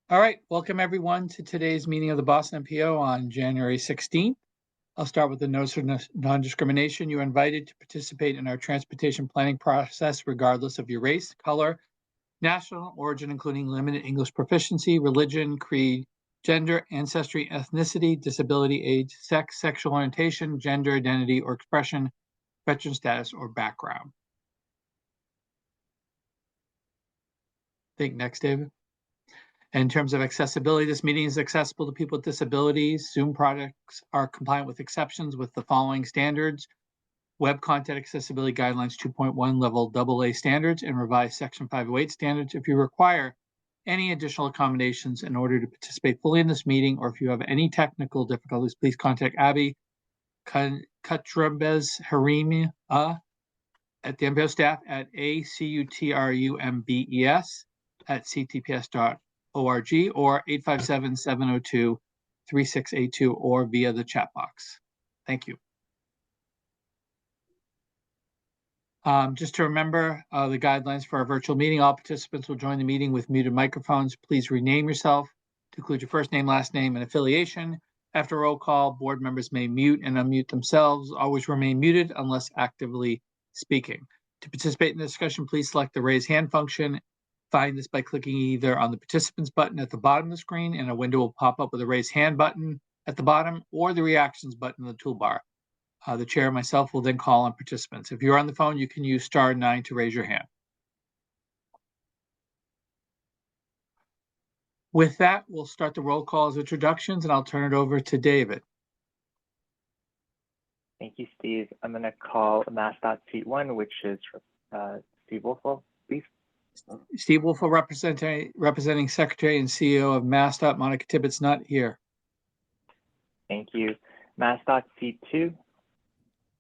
All right, welcome everyone to today's meeting of the Boston MPO on January 16th. I'll start with the notice of non-discrimination. You're invited to participate in our transportation planning process regardless of your race, color, national origin, including limited English proficiency, religion, creed, gender, ancestry, ethnicity, disability, age, sex, sexual orientation, gender identity or expression, veteran status, or background. Think next, David. In terms of accessibility, this meeting is accessible to people with disabilities. Zoom products are compliant with exceptions with the following standards: Web Content Accessibility Guidelines 2.1 Level AA standards and revised Section 508 standards. If you require any additional accommodations in order to participate fully in this meeting, or if you have any technical difficulties, please contact Abby Cutrubes Harimi at the MPO staff at acutrumBes@ctps.org or 857-702-3682 or via the chat box. Thank you. Just to remember the guidelines for our virtual meeting, all participants will join the meeting with muted microphones. Please rename yourself to include your first name, last name, and affiliation. After roll call, board members may mute and unmute themselves. Always remain muted unless actively speaking. To participate in the discussion, please select the raise hand function. Find this by clicking either on the participants button at the bottom of the screen, and a window will pop up with a raise hand button at the bottom, or the reactions button in the toolbar. The chair and myself will then call on participants. If you're on the phone, you can use *9 to raise your hand. With that, we'll start the roll call as introductions, and I'll turn it over to David. Thank you, Steve. I'm going to call MassDOT seat 1, which is Steve Wolfel, please. Steve Wolfel, representing Secretary and CEO of MassDOT. Monica Tibbetts not here. Thank you. MassDOT seat 2.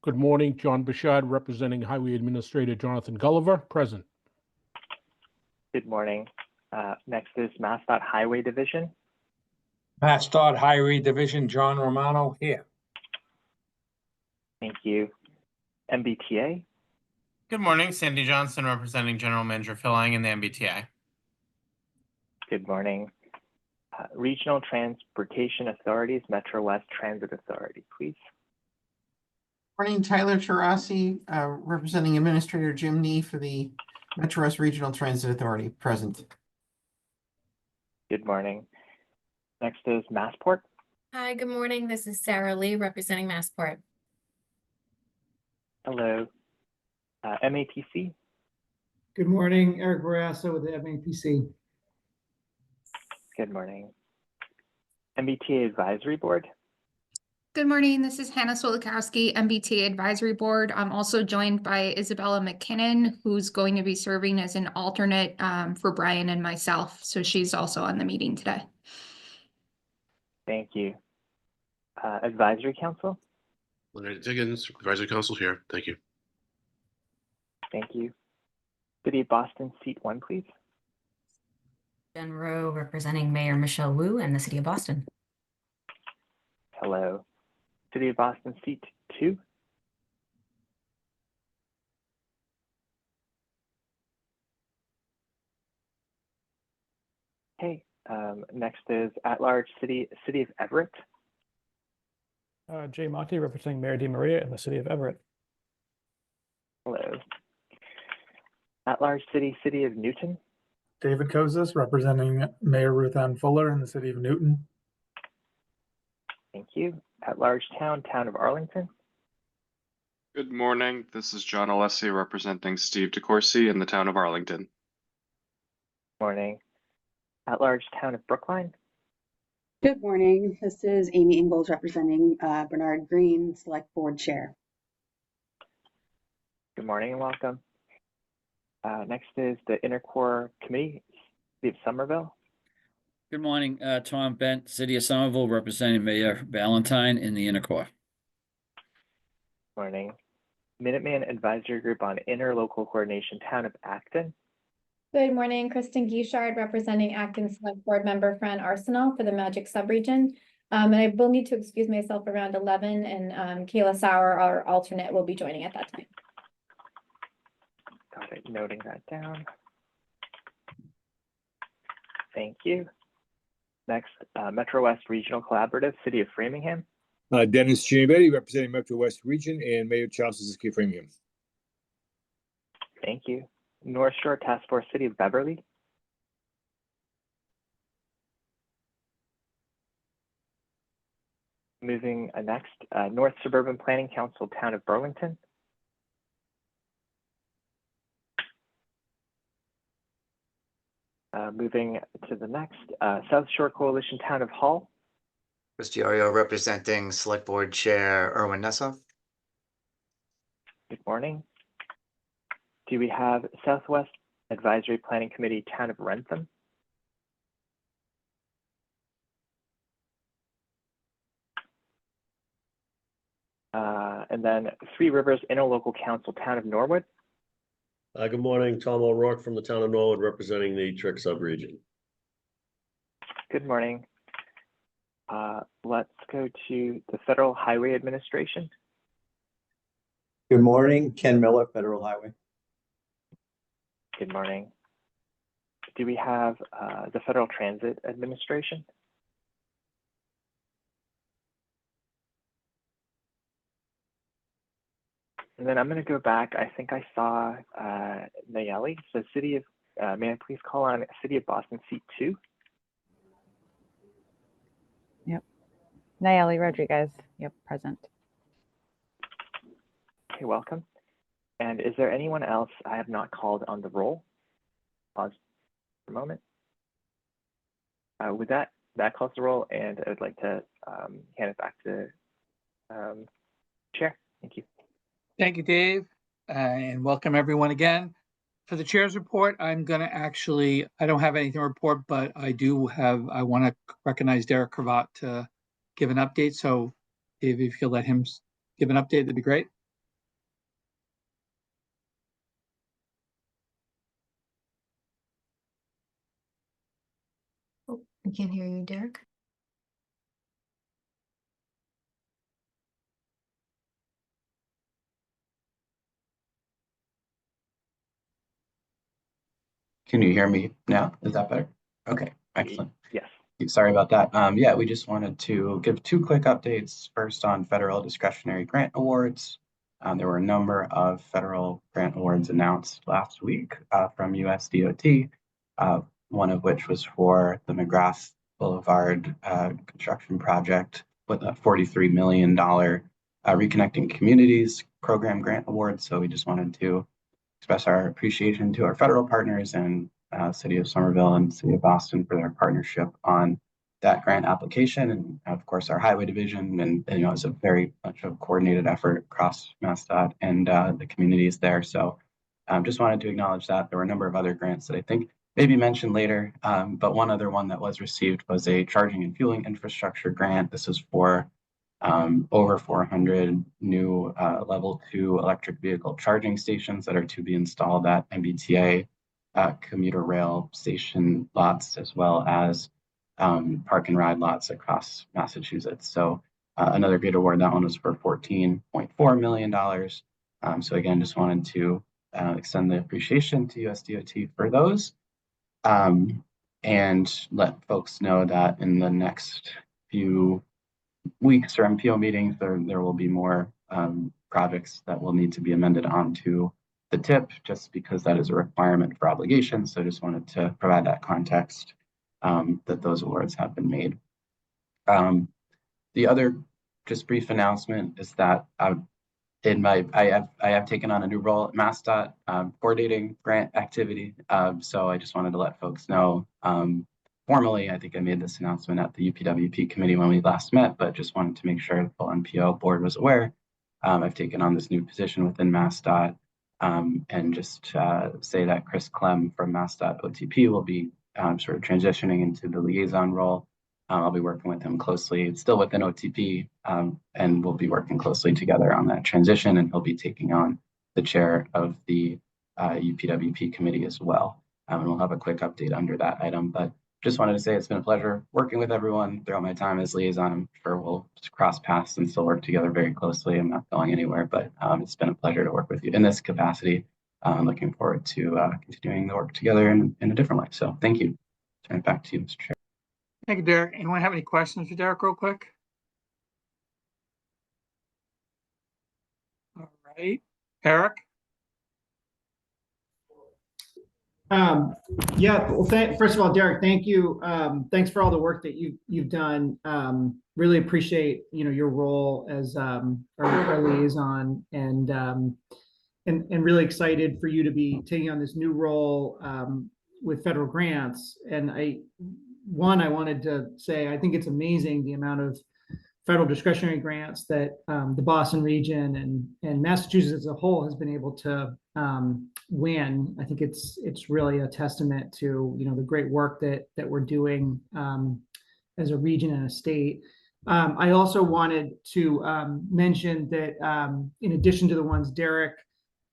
Good morning, John Bouchard, representing Highway Administrator Jonathan Gulliver, present. Good morning. Next is MassDOT Highway Division. MassDOT Highway Division, John Romano, here. Thank you. MBTA. Good morning, Sandy Johnson, representing General Manager Phil Lang in the MBTA. Good morning. Regional Transportation Authorities, Metro West Transit Authority, please. Morning, Tyler Tarasi, representing Administrator Jim Nee for the Metro West Regional Transit Authority, present. Good morning. Next is Massport. Hi, good morning. This is Sarah Lee representing Massport. Hello. MAPC. Good morning, Eric Barrasso with the MAPC. Good morning. MBTA Advisory Board. Good morning. This is Hannah Solikowski, MBTA Advisory Board. I'm also joined by Isabella McKinnon, who's going to be serving as an alternate for Brian and myself. So she's also on the meeting today. Thank you. Advisory Council. Leonard Diggins, Advisory Council here. Thank you. Thank you. City of Boston, seat 1, please. Jen Rowe representing Mayor Michelle Wu and the City of Boston. Hello. City of Boston, seat 2. Okay. Next is at-large City of Everett. Jay Monty, representing Mayor DeMaria in the City of Everett. Hello. At-large City of Newton. David Kozis, representing Mayor Ruth Ann Fuller in the City of Newton. Thank you. At-large Town of Arlington. Good morning. This is John Alessi, representing Steve DeCourcy in the Town of Arlington. Morning. At-large Town of Brookline. Good morning. This is Amy Ingalls representing Bernard Green, Select Board Chair. Good morning and welcome. Next is the Intercore Committee, City of Somerville. Good morning, Tom Bent, City of Somerville, representing Mayor Ballantyne in the Intercore. Morning. Minuteman Advisory Group on Interlocal Coordination, Town of Acton. Good morning, Kristen Guichard, representing Acton Select Board Member Fran Arsenal for the Magic Subregion. And I will need to excuse myself around 11, and Kayla Sauer, our alternate, will be joining at that time. Got it, noting that down. Thank you. Next, Metro West Regional Collaborative, City of Framingham. Dennis Giannetti, representing Metro West Region, and Mayor Charles Suzuki of Framingham. Thank you. North Shore Task Force, City of Beverly. Moving next, North Suburban Planning Council, Town of Burlington. Moving to the next, South Shore Coalition, Town of Hull. Chris Diorio representing Select Board Chair Erwin Nessa. Good morning. Do we have Southwest Advisory Planning Committee, Town of Rentham? And then Three Rivers Interlocal Council, Town of Norwood. Good morning, Tom O'Rourke from the town of Norwood, representing the Trick subregion. Good morning. Let's go to the Federal Highway Administration. Good morning, Ken Miller, Federal Highway. Good morning. Do we have the Federal Transit Administration? And then I'm going to go back. I think I saw Nayeli. So City of, may I please call on City of Boston seat 2? Yep. Nayeli Rodriguez. Yep, present. Okay, welcome. And is there anyone else I have not called on the roll? Pause for a moment. With that calls the roll, and I would like to hand it back to Chair. Thank you. Thank you, Dave, and welcome everyone again. For the chair's report, I'm going to actually, I don't have anything to report, but I want to recognize Derek Cravat to give an update. So Dave, if you could let him give an update, that'd be great. Oh, I can't hear you, Derek. Can you hear me now? Is that better? Okay, excellent. Yes. Sorry about that. Yeah, we just wanted to give 2 quick updates. First, on federal discretionary grant awards. There were a number of federal grant awards announced last week from USDOT, one of which was for the McGrath Boulevard construction project with a $43 million Reconnecting Communities program grant award. So we just wanted to express our appreciation to our federal partners and City of Somerville and City of Boston for their partnership on that grant application, and of course our highway division. And you know, it's a very much of a coordinated effort across MassDOT and the communities there. So just wanted to acknowledge that. There were a number of other grants that I think may be mentioned later, but one other one that was received was a charging and fueling infrastructure grant. This is for over 400 new level 2 electric vehicle charging stations that are to be installed at MBTA commuter rail station lots, as well as park and ride lots across Massachusetts. So another great award. That one was for $14.4 million. So again, just wanted to extend the appreciation to USDOT for those, and let folks know that in the next few weeks or MPO meetings, there will be more projects that will need to be amended onto the TIP, just because that is a requirement for obligations. So I just wanted to provide that context that those awards have been made. The other just brief announcement is that I have taken on a new role at MassDOT, coordinating grant activity. So I just wanted to let folks know formally. I think I made this announcement at the UPWP committee when we last met, but just wanted to make sure the full MPO board was aware. I've taken on this new position within MassDOT, and just say that Chris Clem from MassDOT OTP will be sort of transitioning into the liaison role. I'll be working with him closely. It's still within OTP, and we'll be working closely together on that transition, and he'll be taking on the chair of the UPWP committee as well. And we'll have a quick update under that item, but just wanted to say it's been a pleasure working with everyone throughout my time as liaison. I'm sure we'll cross paths and still work together very closely. I'm not going anywhere, but it's been a pleasure to work with you in this capacity. I'm looking forward to continuing the work together in a different way. So thank you. Turn it back to you, Mr. Chair. Thank you, Derek. Anyone have any questions for Derek real quick? All right, Eric? Yeah, well, first of all, Derek, thank you. Thanks for all the work that you've done. Really appreciate, your role as our liaison, and really excited for you to be taking on this new role with federal grants. And I wanted to say, I think it's amazing the amount of federal discretionary grants that the Boston region and Massachusetts as a whole has been able to win. I think it's really a testament to the great work that we're doing as a region and a state. I also wanted to mention that in addition to the ones Derek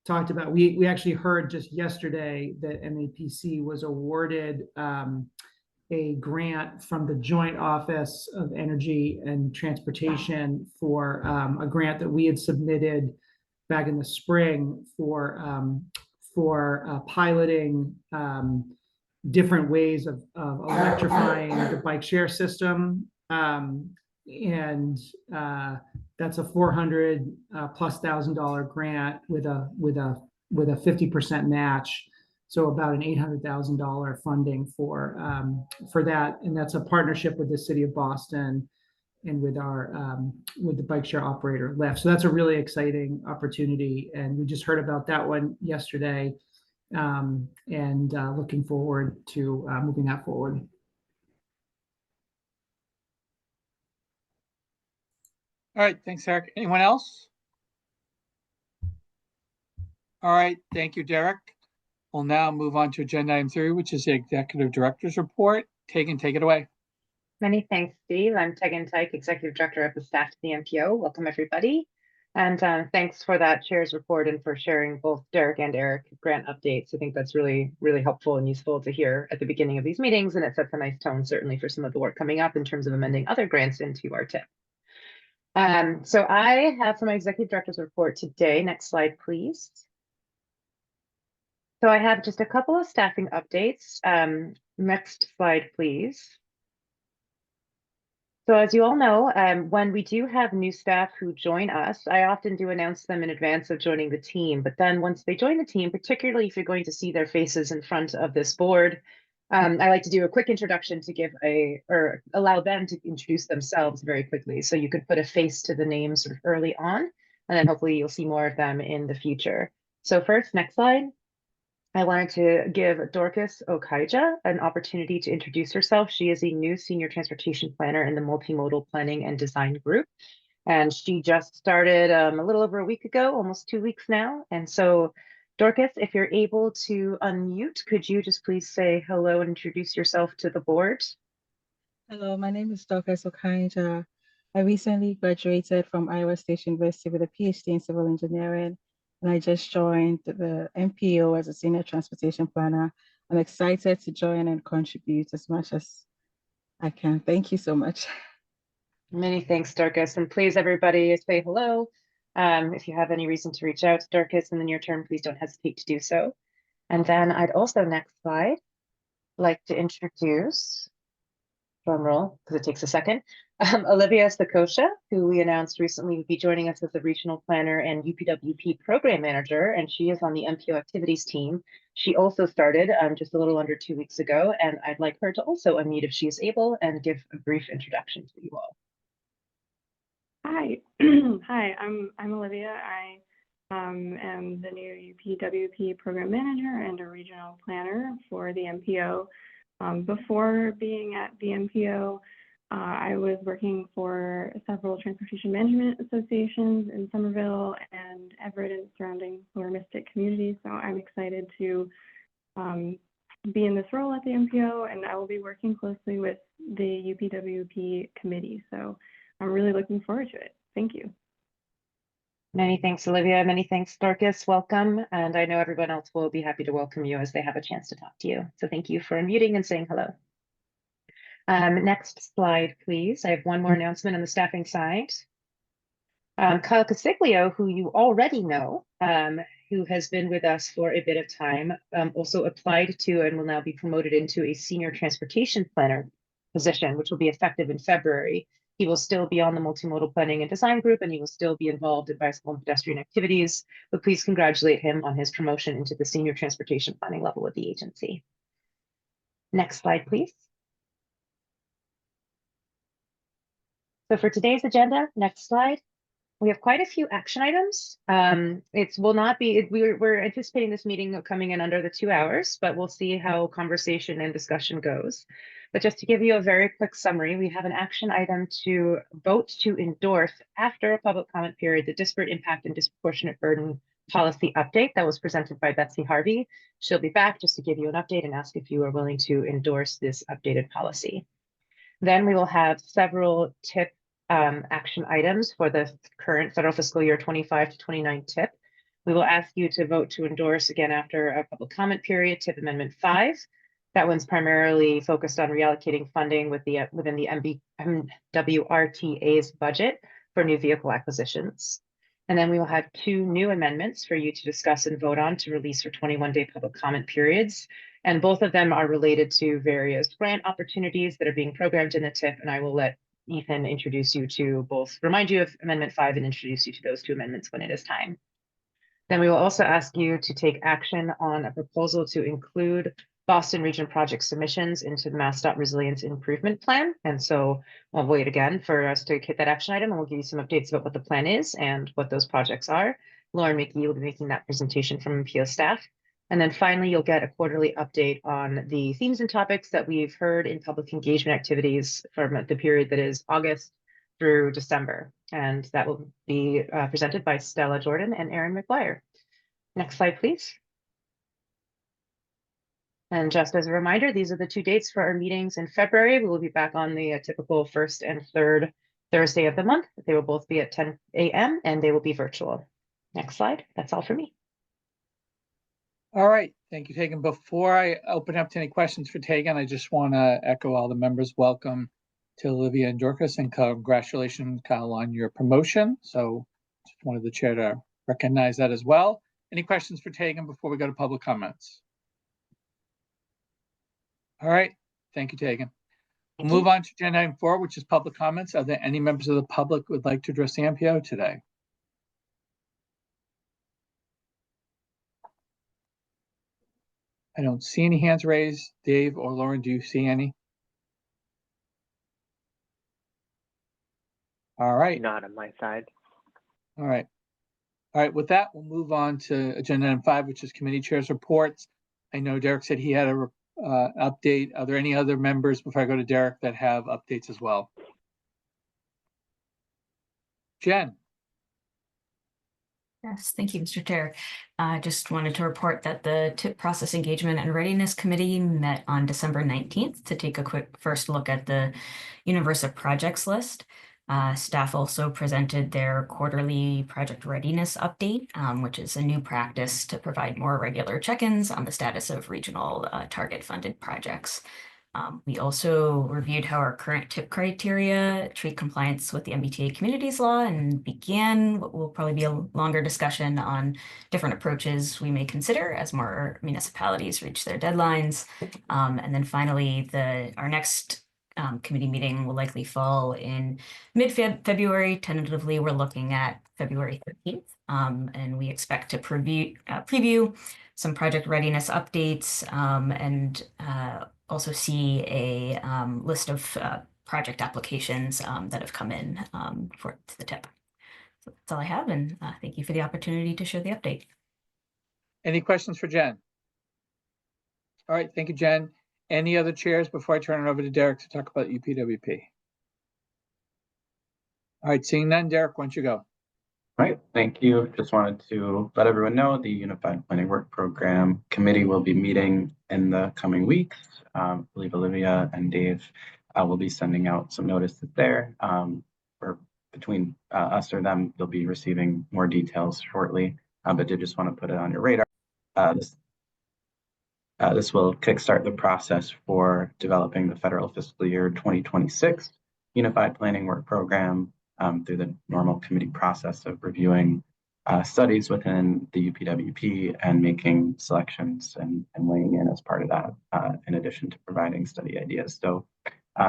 talked about, we actually heard just yesterday that MAPC was awarded a grant from the Joint Office of Energy and Transportation for a grant that we had submitted back in the spring for piloting different ways of electrifying the bike share system. And that's a $400,000+ grant with a 50% match. So about an $800,000 funding for that, and that's a partnership with the city of Boston and with the bike share operator Lyft. So that's a really exciting opportunity, and we just heard about that one yesterday, and looking forward to moving that forward. All right, thanks, Eric. Anyone else? All right, thank you, Derek. We'll now move on to agenda item 3, which is the executive director's report. Tegan, take it away. Many thanks, Steve. I'm Tegan Tyke, Executive Director of the staff to the MPO. Welcome, everybody. And thanks for that chair's report and for sharing both Derek and Eric grant updates. I think that's really, really helpful and useful to hear at the beginning of these meetings, and it sets a nice tone, certainly, for some of the work coming up in terms of amending other grants into our TIP. So I have for my Executive Director's report today, next slide, please. So I have just a couple of staffing updates. Next slide, please. So as you all know, when we do have new staff who join us, I often do announce them in advance of joining the team. But then once they join the team, particularly if you're going to see their faces in front of this board, I like to do a quick introduction to allow them to introduce themselves very quickly. So you could put a face to the names sort of early on, and then hopefully you'll see more of them in the future. So first, next slide. I wanted to give Dorcas Okaija an opportunity to introduce herself. She is a new senior transportation planner in the multimodal planning and design group. And she just started a little over a week ago, almost 2 weeks now. And so Dorcas, if you're able to unmute, could you just please say hello and introduce yourself to the board? Hello, my name is Dorcas Okaija. I recently graduated from Iowa State University with a PhD in civil engineering, and I just joined the MPO as a senior transportation planner. I'm excited to join and contribute as much as I can. Thank you so much. Many thanks, Dorcas. And please, everybody, say hello. If you have any reason to reach out to Dorcas in the near term, please don't hesitate to do so. And then I'd also, next slide, like to introduce, drum roll, because it takes a second, Olivia Sakosha, who we announced recently would be joining us as the regional planner and UPWP program manager, and she is on the MPO activities team. She also started just a little under 2 weeks ago, and I'd like her to also unmute if she is able and give a brief introduction to you all. Hi, hi, I'm Olivia. I am the new UPWP program manager and a regional planner for the MPO. Before being at the MPO, I was working for several transportation management associations in Somerville and Everett and surrounding Lower Mystic communities. So I'm excited to be in this role at the MPO, and I will be working closely with the UPWP committee. So I'm really looking forward to it. Thank you. Many thanks, Olivia. Many thanks, Dorcas. Welcome. And I know everyone else will be happy to welcome you as they have a chance to talk to you. So thank you for unmuting and saying hello. Next slide, please. I have one more announcement on the staffing side. Kyle Casiglio, who you already know, who has been with us for a bit of time, also applied to and will now be promoted into a senior transportation planner position, which will be effective in February. He will still be on the multimodal planning and design group, and he will still be involved in bicycle and pedestrian activities, but please congratulate him on his promotion into the senior transportation planning level of the agency. Next slide, please. So for today's agenda, next slide, we have quite a few action items. We're anticipating this meeting coming in under the 2 hours, but we'll see how conversation and discussion goes. But just to give you a very quick summary, we have an action item to vote to endorse after a public comment period, the disparate impact and disproportionate burden policy update that was presented by Betsy Harvey. She'll be back just to give you an update and ask if you are willing to endorse this updated policy. Then we will have several TIP action items for the current federal fiscal year 25 to 29 TIP. We will ask you to vote to endorse again after a public comment period, TIP Amendment 5. That one's primarily focused on reallocating funding within the MWRTA's budget for new vehicle acquisitions. And then we will have 2 new amendments for you to discuss and vote on to release for 21-day public comment periods. And both of them are related to various grant opportunities that are being programmed in the TIP, and I will let Ethan introduce you to both, remind you of Amendment 5 and introduce you to those 2 amendments when it is time. Then we will also ask you to take action on a proposal to include Boston Region project submissions into the MassDOT Resilience Improvement Plan. And so I'll wait again for us to hit that action item, and we'll give you some updates about what the plan is and what those projects are. Lauren McGee will be making that presentation from MPO staff. And then finally, you'll get a quarterly update on the themes and topics that we've heard in public engagement activities from the period that is August through December. And that will be presented by Stella Jordan and Aaron McGuire. Next slide, please. And just as a reminder, these are the 2 dates for our meetings in February. We will be back on the typical first and third Thursday of the month. They will both be at 10 a.m. and they will be virtual. Next slide. That's all for me. All right, thank you, Tegan. Before I open up to any questions for Tegan, I just want to echo all the members' welcome to Olivia and Dorcas, and congratulations, Kyle, on your promotion. So just wanted the chair to recognize that as well. Any questions for Tegan before we go to public comments? All right, thank you, Tegan. We'll move on to agenda item 4, which is public comments. Are there any members of the public who would like to address the MPO today? I don't see any hands raised. Dave or Lauren, do you see any? All right. Not on my side. All right. All right. With that, we'll move on to agenda item 5, which is committee chairs reports. I know Derek said he had a update. Are there any other members before I go to Derek that have updates as well? Jen. Yes, thank you, Mr. Chair. Just wanted to report that the TIP Process Engagement and Readiness Committee met on December 19th to take a quick first look at the Universe of Projects list. Staff also presented their quarterly project readiness update, which is a new practice to provide more regular check-ins on the status of regional target funded projects. We also reviewed how our current TIP criteria treat compliance with the MBTA communities law and began what will probably be a longer discussion on different approaches we may consider as more municipalities reach their deadlines. And then finally, our next committee meeting will likely fall in mid-February. Tentatively, we're looking at February 13th, and we expect to preview some project readiness updates and also see a list of project applications that have come in for the TIP. So that's all I have, and thank you for the opportunity to share the update. Any questions for Jen? All right, thank you, Jen. Any other chairs before I turn it over to Derek to talk about UPWP? All right, seeing none, Derek, why don't you go? All right, thank you. Just wanted to let everyone know the Unified Planning Work Program Committee will be meeting in the coming weeks. I believe Olivia and Dave will be sending out some notices there. Or between us or them, you'll be receiving more details shortly, but did just want to put it on your radar. This will kickstart the process for developing the federal fiscal year 2026 Unified Planning Work Program through the normal committee process of reviewing studies within the UPWP and making selections and weighing in as part of that, in addition to providing study ideas. So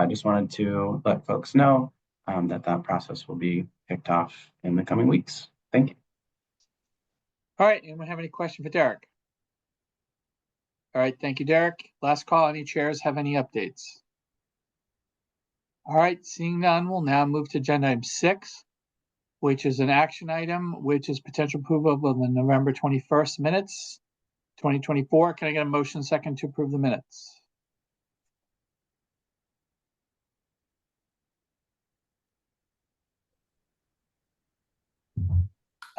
Just wanted to let folks know that process will be kicked off in the coming weeks. Thank you. All right, anyone have any question for Derek? All right, thank you, Derek. Last call, any chairs have any updates? All right, seeing none, we'll now move to agenda item 6, which is an action item, which is potential approval of the November 21st minutes, 2024. Can I get a motion second to approve the minutes?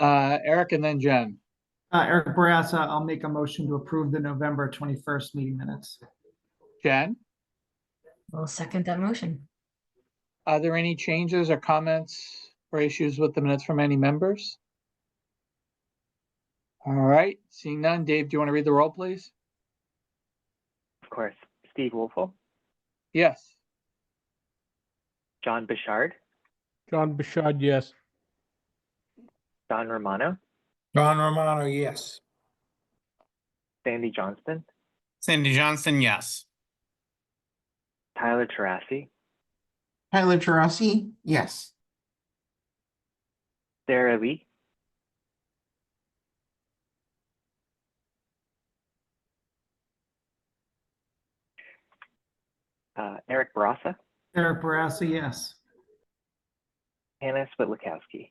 Eric and then Jen. Eric Barassa, I'll make a motion to approve the November 21st meeting minutes. Jen, I'll second that motion. are there any changes or comments or issues with the minutes from any members? All right, seeing none. Dave, do you want to read the roll, please? Of course. Steve Wolfel, Yes. John Bichard, John Bouchard, yes. Don Romano, Don Romano, yes. Sandy Johnston, Sandy Johnston, yes. Tyler Terassi, Tyler Terassi, yes. Sarah Lee, Eric Barassa, Eric Barassa, yes. Hannah Switlakowski,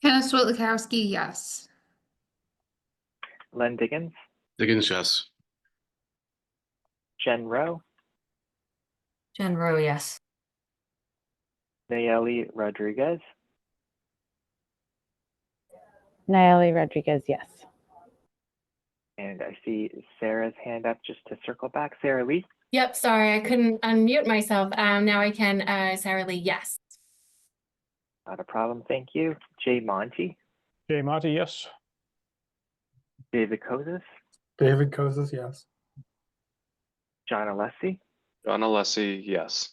Hannah Switlakowski, yes. Len Diggins, Diggins, yes. Jen Rowe, Jen Rowe, yes. Nayeli Rodriguez, Nayeli Rodriguez, yes. and I see Sarah's hand up. Just to circle back, Sarah Lee, Yep, sorry, I couldn't unmute myself. Now I can, Sarah Lee, yes. not a problem, thank you. Jay Monty, Jay Monty, yes. David Kozis, David Kozis, yes. John Alessi, John Alessi, yes.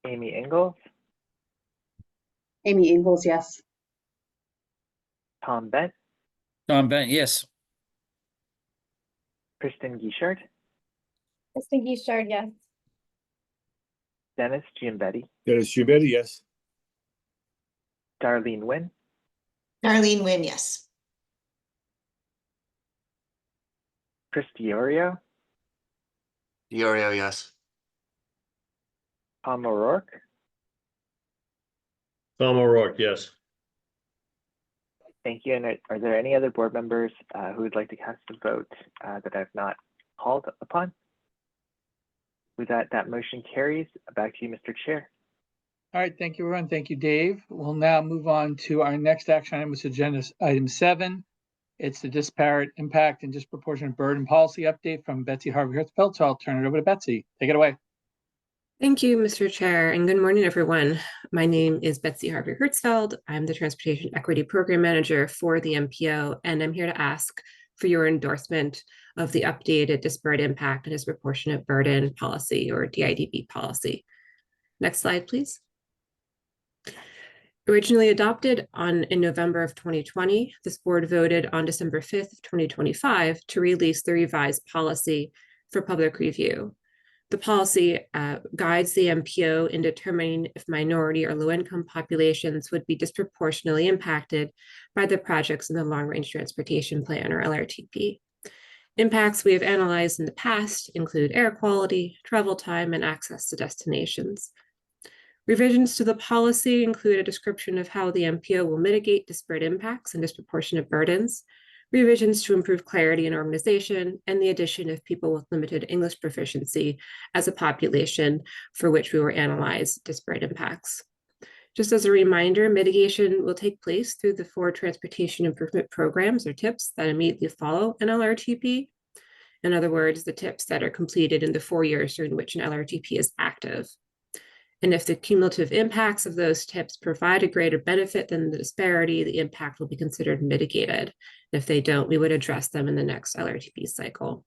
Amy Ingalls, Amy Ingalls, yes. Tom Bent, Tom Bent, yes. Kristen Guichard, Kristen Guichard, yes. Dennis Giambetti, Dennis Giambetti, yes. Darlene Nguyen, Darlene Nguyen, yes. Chris Diorio, Diorio, yes. Tom O'Rourke, Tom O'Rourke, yes. thank you. And are there any other board members who would like to cast a vote that I've not called upon? With that, that motion carries. Back to you, Mr. Chair. All right, thank you, everyone. Thank you, Dave. We'll now move on to our next action item, which is agenda item 7. It's the disparate impact and disproportionate burden policy update from Betsy Harvey Hertzfeld. So I'll turn it over to Betsy. Take it away. Thank you, Mr. Chair, and good morning, everyone. My name is Betsy Harvey Hertzfeld. I'm the Transportation Equity Program Manager for the MPO, and I'm here to ask for your endorsement of the updated disparate impact and disproportionate burden policy, or DIDB policy. Next slide, please. Originally adopted in November of 2020, this board voted on December 5th, 2025 to release the revised policy for public review. The policy guides the MPO in determining if minority or low-income populations would be disproportionately impacted by the projects in the Long Range Transportation Plan, or LRTP. Impacts we have analyzed in the past include air quality, travel time, and access to destinations. Revisions to the policy include a description of how the MPO will mitigate disparate impacts and disproportionate burdens, revisions to improve clarity and organization, and the addition of people with limited English proficiency as a population for which we will analyze disparate impacts. Just as a reminder, mitigation will take place through the 4 transportation improvement programs, or TIPs, that immediately follow an LRTP. In other words, the TIPs that are completed in the 4 years during which an LRTP is active. And if the cumulative impacts of those TIPs provide a greater benefit than the disparity, the impact will be considered mitigated. If they don't, we would address them in the next LRTP cycle.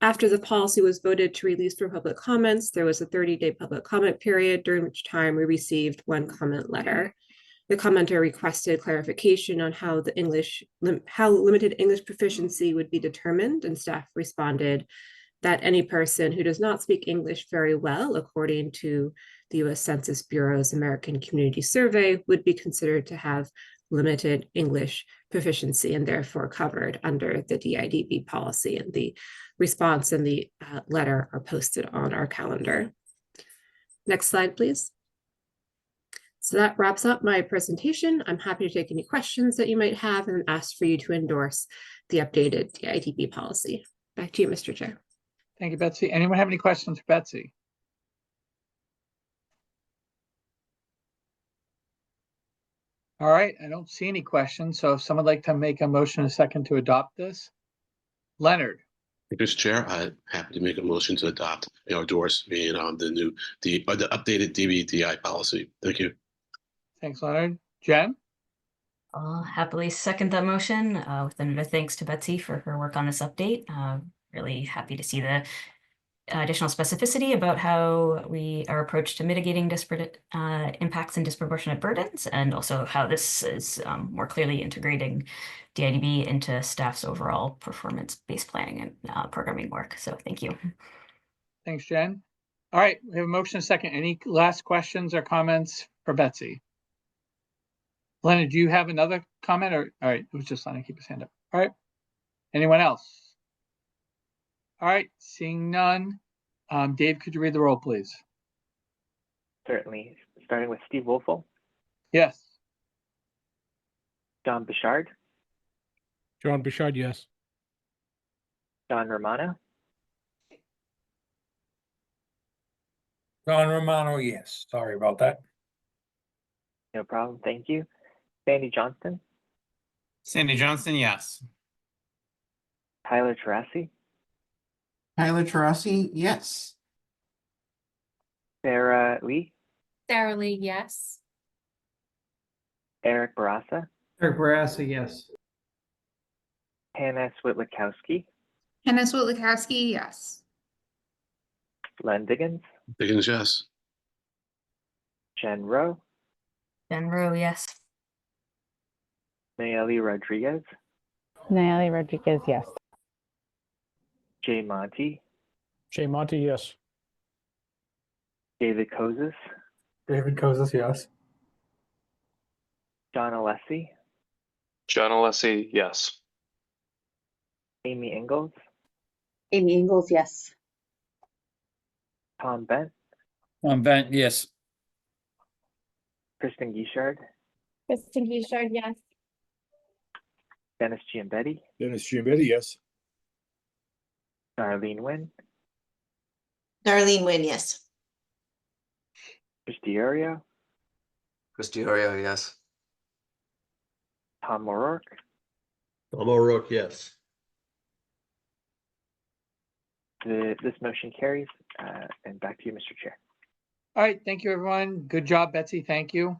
After the policy was voted to release for public comments, there was a 30-day public comment period, during which time we received 1 comment letter. The commenter requested clarification on how limited English proficiency would be determined, and staff responded that any person who does not speak English very well, according to the U.S. Census Bureau's American Community Survey, would be considered to have limited English proficiency and therefore covered under the DIDB policy. And the response and the letter are posted on our calendar. Next slide, please. So that wraps up my presentation. I'm happy to take any questions that you might have and ask for you to endorse the updated DIDB policy. Back to you, Mr. Chair. Thank you, Betsy. Anyone have any questions for Betsy? All right, I don't see any questions. So if someone would like to make a motion a second to adopt this. Leonard. Mr. Chair, I'm happy to make a motion to adopt or endorse the updated DBDI policy. Thank you. Thanks, Leonard. Jen? I'll happily second that motion with another thanks to Betsy for her work on this update. Really happy to see the additional specificity about how our approach to mitigating disparate impacts and disproportionate burdens, and also how this is more clearly integrating DIDB into staff's overall performance-based planning and programming work. So thank you. Thanks, Jen. All right, we have a motion a second. Any last questions or comments for Betsy? Leonard, do you have another comment or, all right, it was just Leonard, keep his hand up. All right, anyone else? All right, seeing none. Dave, could you read the roll, please? Certainly. Starting with Steve Wolfel, Yes. John Bouchard, John Bouchard, yes. John Romano, John Romano, yes. Sorry about that. no problem, thank you. Sandy Johnston, Sandy Johnston, yes. Tyler Terrassi, Tyler Terrassi, yes. Sarah Lee, Sarah Lee, yes. Eric Barassa, Eric Barassa, yes. Hannah Switlikowski, Hannah Switlikowski, yes. Len Diggins, Diggins, yes. Jen Rowe, Ben Rowe, yes. Nayeli Rodriguez, Nayeli Rodriguez, yes. Jay Monty, Jay Monty, yes. David Kozis, David Kozis, yes. John Alessi, John Alessi, yes. Amy Ingalls, Amy Ingalls, yes. Tom Bent, Tom Bent, yes. Kristen Guichard, Kristen Guichard, yes. Dennis Giambetti, Dennis Giambetti, yes. Darlene Wynn, Darlene Wynn, yes. Christy Orio, Christy Orio, yes. Tom O'Rourke, Tom O'Rourke, yes. This motion carries, and back to you, Mr. Chair. All right, thank you, everyone. Good job, Betsy. Thank you.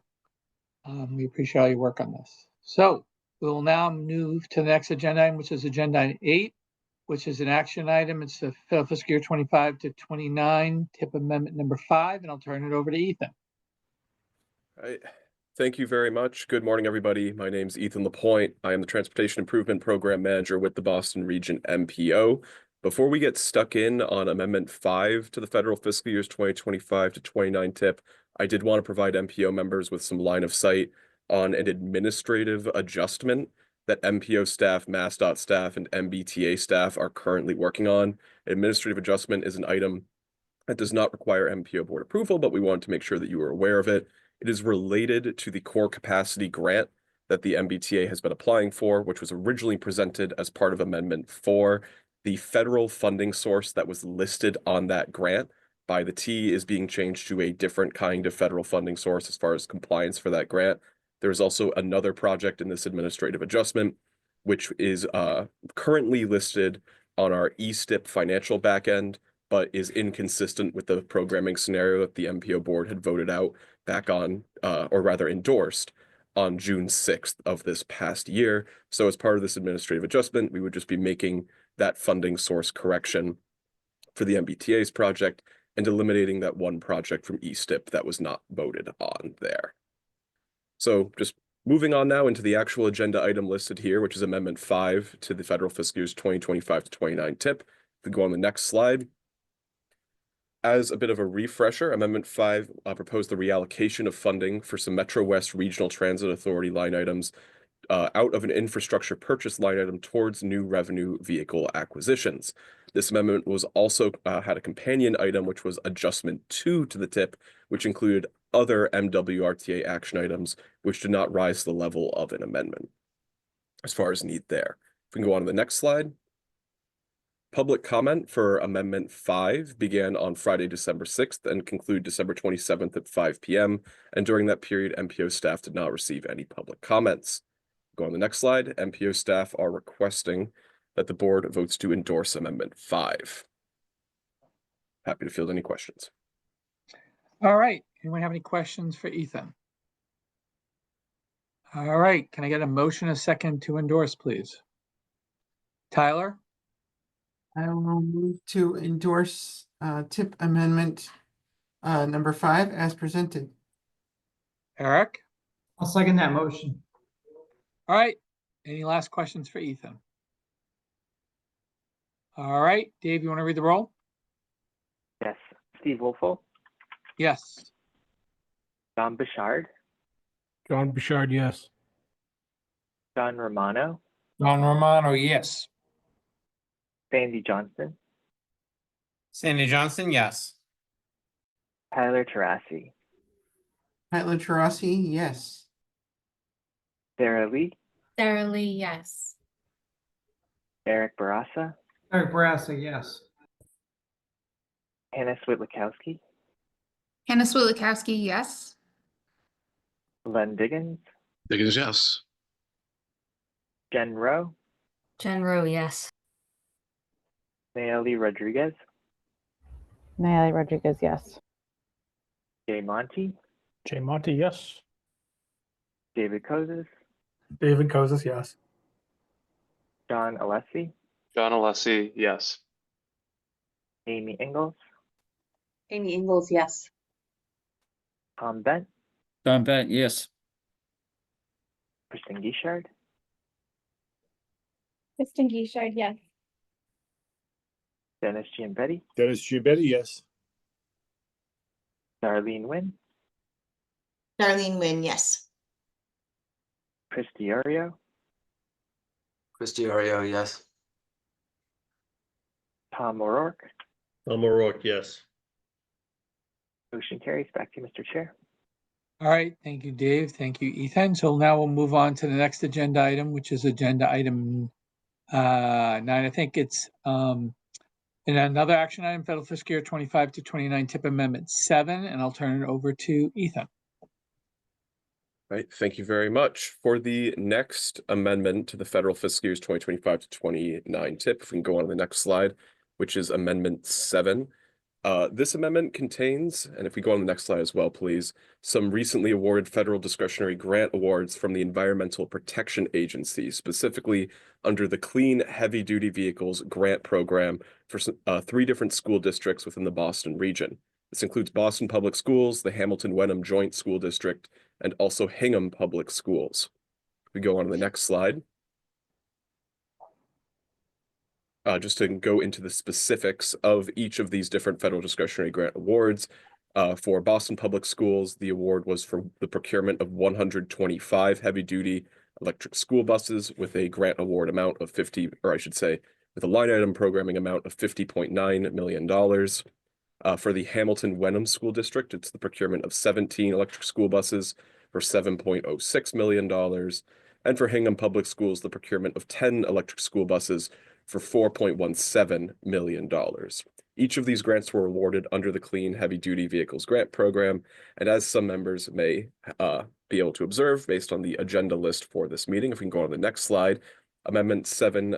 We appreciate all your work on this. So we will now move to the next agenda item, which is agenda item 8, which is an action item. It's the fiscal year 25 to 29 tip amendment number 5, and I'll turn it over to Ethan. All right. Thank you very much. Good morning, everybody. My name is Ethan Lapointe. I am the Transportation Improvement Program Manager with the Boston Region MPO. Before we get stuck in on Amendment 5 to the federal fiscal years 2025 to 29 tip, I did want to provide MPO members with some line of sight on an administrative adjustment that MPO staff, MassDOT staff, and MBTA staff are currently working on. Administrative adjustment is an item that does not require MPO board approval, but we want to make sure that you are aware of it. It is related to the core capacity grant that the MBTA has been applying for, which was originally presented as part of Amendment 4. The federal funding source that was listed on that grant by the T is being changed to a different kind of federal funding source as far as compliance for that grant. There's also another project in this administrative adjustment, which is currently listed on our eSTIP financial backend, but is inconsistent with the programming scenario that the MPO board had voted out back on, or rather endorsed on June 6th of this past year. So as part of this administrative adjustment, we would just be making that funding source correction for the MBTA's project and eliminating that one project from eSTIP that was not voted on there. So just moving on now into the actual agenda item listed here, which is Amendment 5 to the federal fiscal years 2025 to 29 tip we go on the next slide. As a bit of a refresher, Amendment 5 proposed the reallocation of funding for some Metro West Regional Transit Authority line items out of an infrastructure purchase line item towards new revenue vehicle acquisitions. This amendment was also had a companion item, which was adjustment 2 to the tip, which included other MWRTA action items, which did not rise to the level of an amendment as far as need there. If we can go on to the next slide. Public comment for Amendment 5 began on Friday, December 6th and concluded December 27th at 5 p.m. And during that period, MPO staff did not receive any public comments. Go on the next slide. MPO staff are requesting that the board votes to endorse Amendment 5. Happy to field any questions. All right. Anyone have any questions for Ethan? All right. Can I get a motion, a second to endorse, please? Tyler? I will move to endorse tip amendment number 5 as presented. Eric? I'll second that motion. All right. Any last questions for Ethan? All right. Dave, you want to read the roll? Yes. Steve Wolfel, Yes. John Bouchard, John Bouchard, yes. John Romano, John Romano, yes. Sandy Johnson, Sandy Johnson, yes. Tyler Terasi, Tyler Terasi, yes. Sarah Lee, Sarah Lee, yes. Eric Barassa, Eric Barassa, yes. Hannah Switlikowski, Hannah Switlikowski, yes. Len Diggins, Diggins, yes. Jen Rowe, Jen Rowe, yes. Nayeli Rodriguez, Nayeli Rodriguez, yes. Jay Monty, Jay Monty, yes. David Kozis, David Kozis, yes. John Alessi, John Alessi, yes. Amy Ingalls, Amy Ingalls, yes. Tom Bent, Tom Bent, yes. Kristen Guichard, Kristen Guichard, yes. Dennis Giambetti, Dennis Giambetti, yes. Darlene Wynn, Darlene Wynn, yes. Chris Diorio, Chris Diorio, yes. Tom O'Rourke. Tom O'Rourke, yes. Motion carries. Back to you, Mr. Chair. All right. Thank you, Dave. Thank you, Ethan. So now we'll move on to the next agenda item, which is agenda item 9. I think it's in another action item, federal fiscal year 25 to 29 tip amendment 7, and I'll turn it over to Ethan. Right, thank you very much. For the next amendment to the federal fiscal years 2025 to 29 tip, if we can go on to the next slide, which is Amendment 7. This amendment contains, and if we go on the next slide as well, please, some recently awarded federal discretionary grant awards from the Environmental Protection Agency, specifically under the Clean Heavy Duty Vehicles Grant Program for 3 different school districts within the Boston region. This includes Boston Public Schools, the Hamilton-Wenham Joint School District, and also Hingham Public Schools. We go on to the next slide. Just to go into the specifics of each of these different federal discretionary grant awards. For Boston Public Schools, the award was for the procurement of 125 heavy-duty electric school buses with a grant award amount of with a line item programming amount of $50.9 million. For the Hamilton-Wenham School District, it's the procurement of 17 electric school buses for $7.06 million. And for Hingham Public Schools, the procurement of 10 electric school buses for $4.17 million. Each of these grants were awarded under the Clean Heavy Duty Vehicles Grant Program, and as some members may be able to observe based on the agenda list for this meeting, if we can go on to the next slide, Amendment 7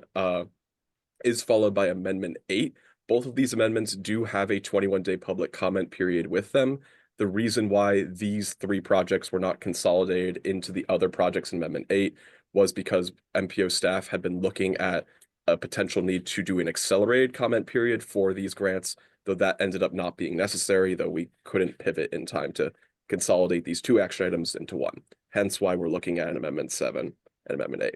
is followed by Amendment 8. Both of these amendments do have a 21-day public comment period with them. The reason why these 3 projects were not consolidated into the other projects in Amendment 8 was because MPO staff had been looking at a potential need to do an accelerated comment period for these grants, though that ended up not being necessary, though we couldn't pivot in time to consolidate these 2 action items into one. Hence why we're looking at an Amendment 7 and Amendment 8.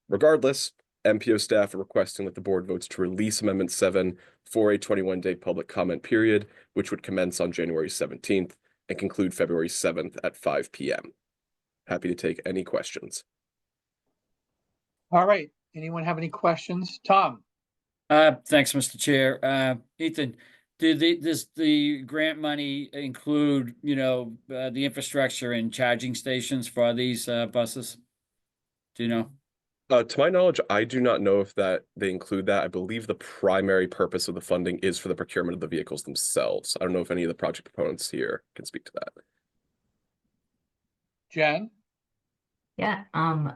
Regardless, MPO staff are requesting that the board votes to release Amendment 7 for a 21-day public comment period, which would commence on January 17th and conclude February 7th at 5 p.m. Happy to take any questions. All right. Anyone have any questions? Tom? Thanks, Mr. Chair. Ethan, does the grant money include, the infrastructure and charging stations for these buses? Do you know? To my knowledge, I do not know if they include that. I believe the primary purpose of the funding is for the procurement of the vehicles themselves. I don't know if any of the project proponents here can speak to that. Jen? Yeah, I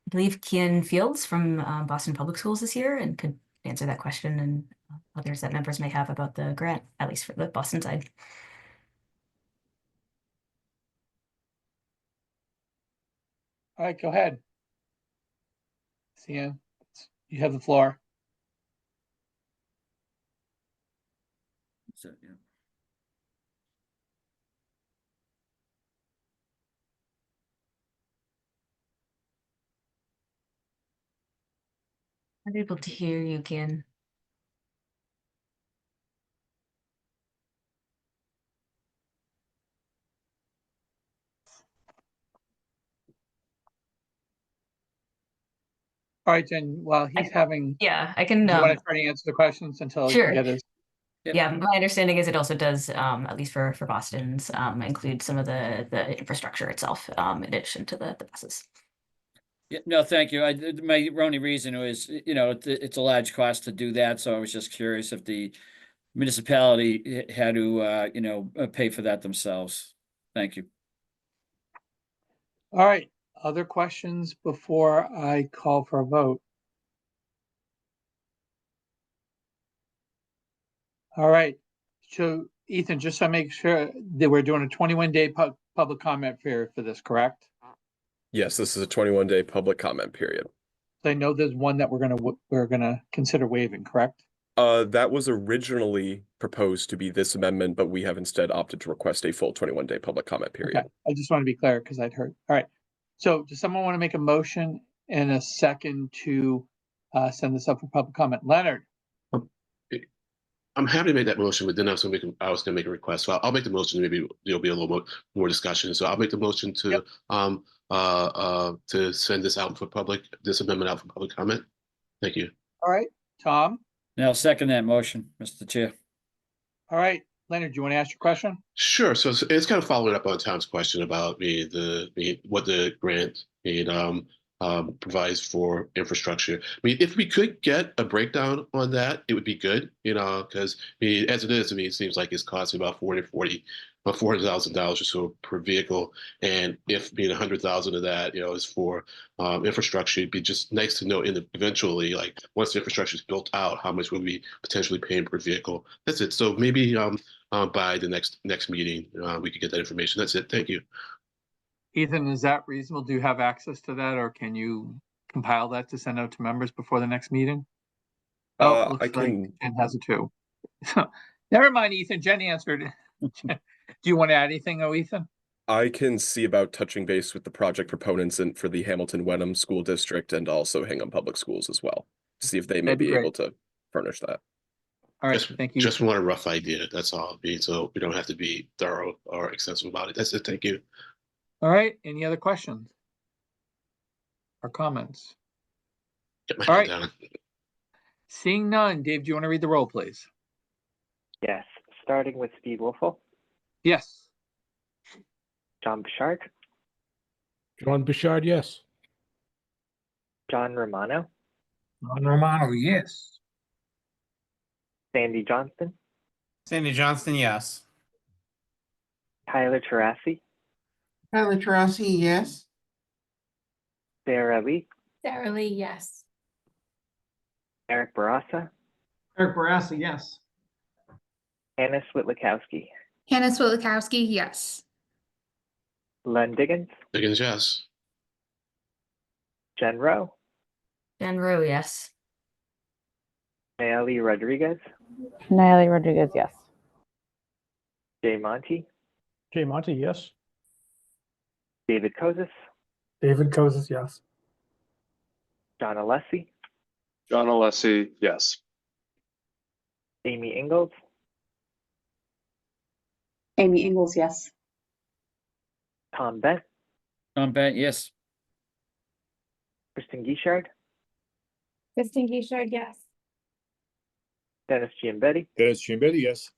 believe Kian Fields from Boston Public Schools is here and could answer that question and others that members may have about the grant, at least for the Boston side. All right, go ahead. Cian, you have the floor. So, yeah. I'm able to hear you, Kian. All right, Jen, while he's having, Yeah, I can. do you want to try to answer the questions until he Sure. can get his? Yeah, my understanding is it also does, at least for Boston's, include some of the infrastructure itself, in addition to the buses. Yeah, no, thank you. My only reason was, it's a large cost to do that, so I was just curious if the municipality had to, pay for that themselves. Thank you. All right, other questions before I call for a vote? All right, so Ethan, just to make sure that we're doing a 21-day public comment period for this, correct? Yes, this is a 21-day public comment period. So I know there's one that we're gonna consider waiving, correct? That was originally proposed to be this amendment, but we have instead opted to request a full 21-day public comment period. Okay, I just want to be clear because I'd heard. All right, so does someone want to make a motion and a second to send this up for public comment? Leonard? I'm happy to make that motion, but then I was going to make a request. So I'll make the motion. Maybe there'll be a little more discussion. So I'll make the motion to send this amendment out for public comment. Thank you. All right, Tom? Now, I'll second that motion, Mr. Chair. All right, Leonard, do you want to ask your question? Sure. So it's kind of following up on Tom's question about what the grant provides for infrastructure. I mean, if we could get a breakdown on that, it would be good, because as it is, it seems like it's costing about $400,000 or so per vehicle. And if $100,000 of that, is for infrastructure, it'd be just nice to know eventually, like once the infrastructure is built out, how much we'll be potentially paying per vehicle. That's it. So maybe by the next meeting, we could get that information. That's it. Thank you. Ethan, is that reasonable? Do you have access to that, or can you compile that to send out to members before the next meeting? Oh, looks like Jen has it too. Never mind, Ethan. Jen answered. Do you want to add anything, Ethan? I can see about touching base with the project proponents and for the Hamilton-Wenham School District and also Hingham Public Schools as well, to see if they may be able to furnish that. All right, thank you. Just want a rough idea. That's all. So we don't have to be thorough or extensive about it. That's it. Thank you. All right. Any other questions or comments? Get my All hand right. down. Seeing none, Dave, do you want to read the roll, please? Yes, starting with Steve Wolfle, Yes. John Bouchard, John Bouchard, yes. John Romano, John Romano, yes. Sandy Johnston, Sandy Johnston, yes. Tyler Terassi, Tyler Terassi, yes. Sarah Lee, Sarah Lee, yes. Eric Barassa, Eric Barassi, yes. Hannah Switlikowski, Hannah Switlikowski, yes. Len Diggins, Diggins, yes. Jen Rowe, Jen Rowe, yes. Nayeli Rodriguez, Nayeli Rodriguez, yes. Jay Monty, Jay Monty, yes. David Kozis, David Kozis, yes. John Alessi, John Alessi, yes. Amy Ingalls, Amy Ingalls, yes. Tom Bent, Tom Bent, yes. Kristen Guichard, Kristen Guichard, yes. Dennis Giambetti, Dennis Giambetti, yes.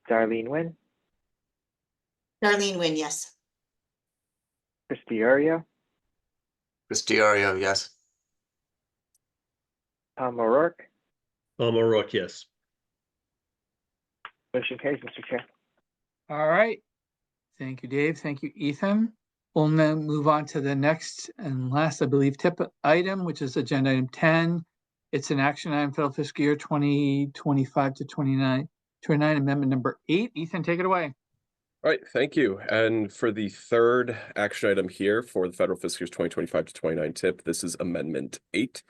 Darlene Nguyen, Darlene Nguyen, yes. Christy Ario, Christie Ario, yes. Tom O'Rourke. Tom O'Rourke, yes. Motion carries, Mr. Chair. All right. Thank you, Dave. Thank you, Ethan. We'll now move on to the next and last, I believe, tip item, which is agenda item 10. It's an action item for fiscal year 2025 to 29 amendment number 8. Ethan, take it away. All right, thank you. And for the third action item here for the federal fiscal years 2025 to 29 tip, this is Amendment 8.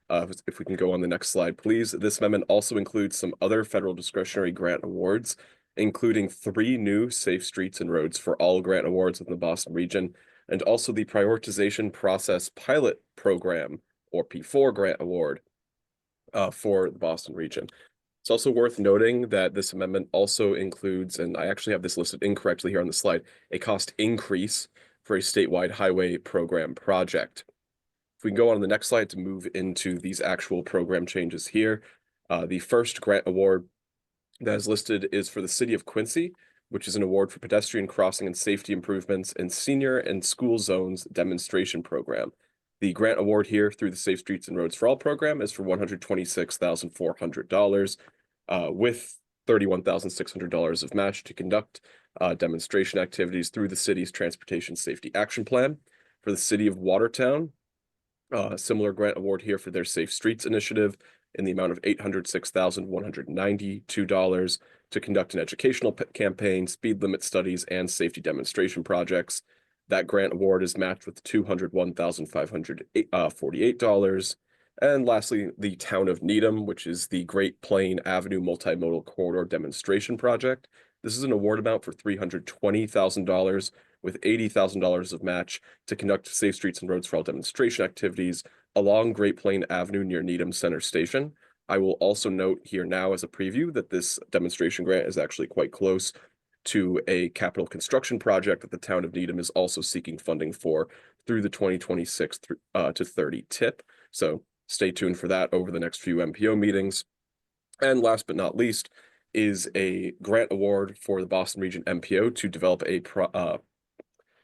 If we can go on the next slide, please. This amendment also includes some other federal discretionary grant awards, including 3 new Safe Streets and Roads for All grant awards in the Boston region, and also the Prioritization Process Pilot Program, or P4 grant award for the Boston region. It's also worth noting that this amendment also includes, and I actually have this listed incorrectly here on the slide, a cost increase for a statewide highway program project. If we can go on to the next slide to move into these actual program changes here. The first grant award that is listed is for the city of Quincy, which is an award for pedestrian crossing and safety improvements in senior and school zones demonstration program. The grant award here through the Safe Streets and Roads for All program is for $126,400, with $31,600 of match to conduct demonstration activities through the city's Transportation Safety Action Plan. For the city of Watertown, similar grant award here for their Safe Streets initiative in the amount of $806,192 to conduct an educational campaign, speed limit studies, and safety demonstration projects. That grant award is matched with $201,548. And lastly, the town of Needham, which is the Great Plain Avenue Multimodal Corridor Demonstration Project. This is an award amount for $320,000 with $80,000 of match to conduct Safe Streets and Roads for All demonstration activities along Great Plain Avenue near Needham Center Station. I will also note here now as a preview that this demonstration grant is actually quite close to a capital construction project that the town of Needham is also seeking funding for through the 2026 to 30 tip. So stay tuned for that over the next few MPO meetings. And last but not least is a grant award for the Boston Region MPO to develop a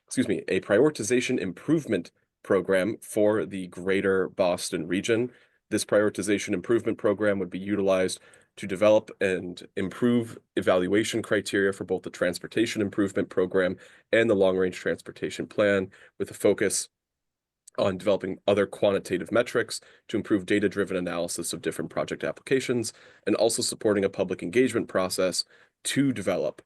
prioritization improvement program for the greater Boston region. This prioritization improvement program would be utilized to develop and improve evaluation criteria for both the transportation improvement program and the long-range transportation plan, with a focus on developing other quantitative metrics to improve data-driven analysis of different project applications, and also supporting a public engagement process to develop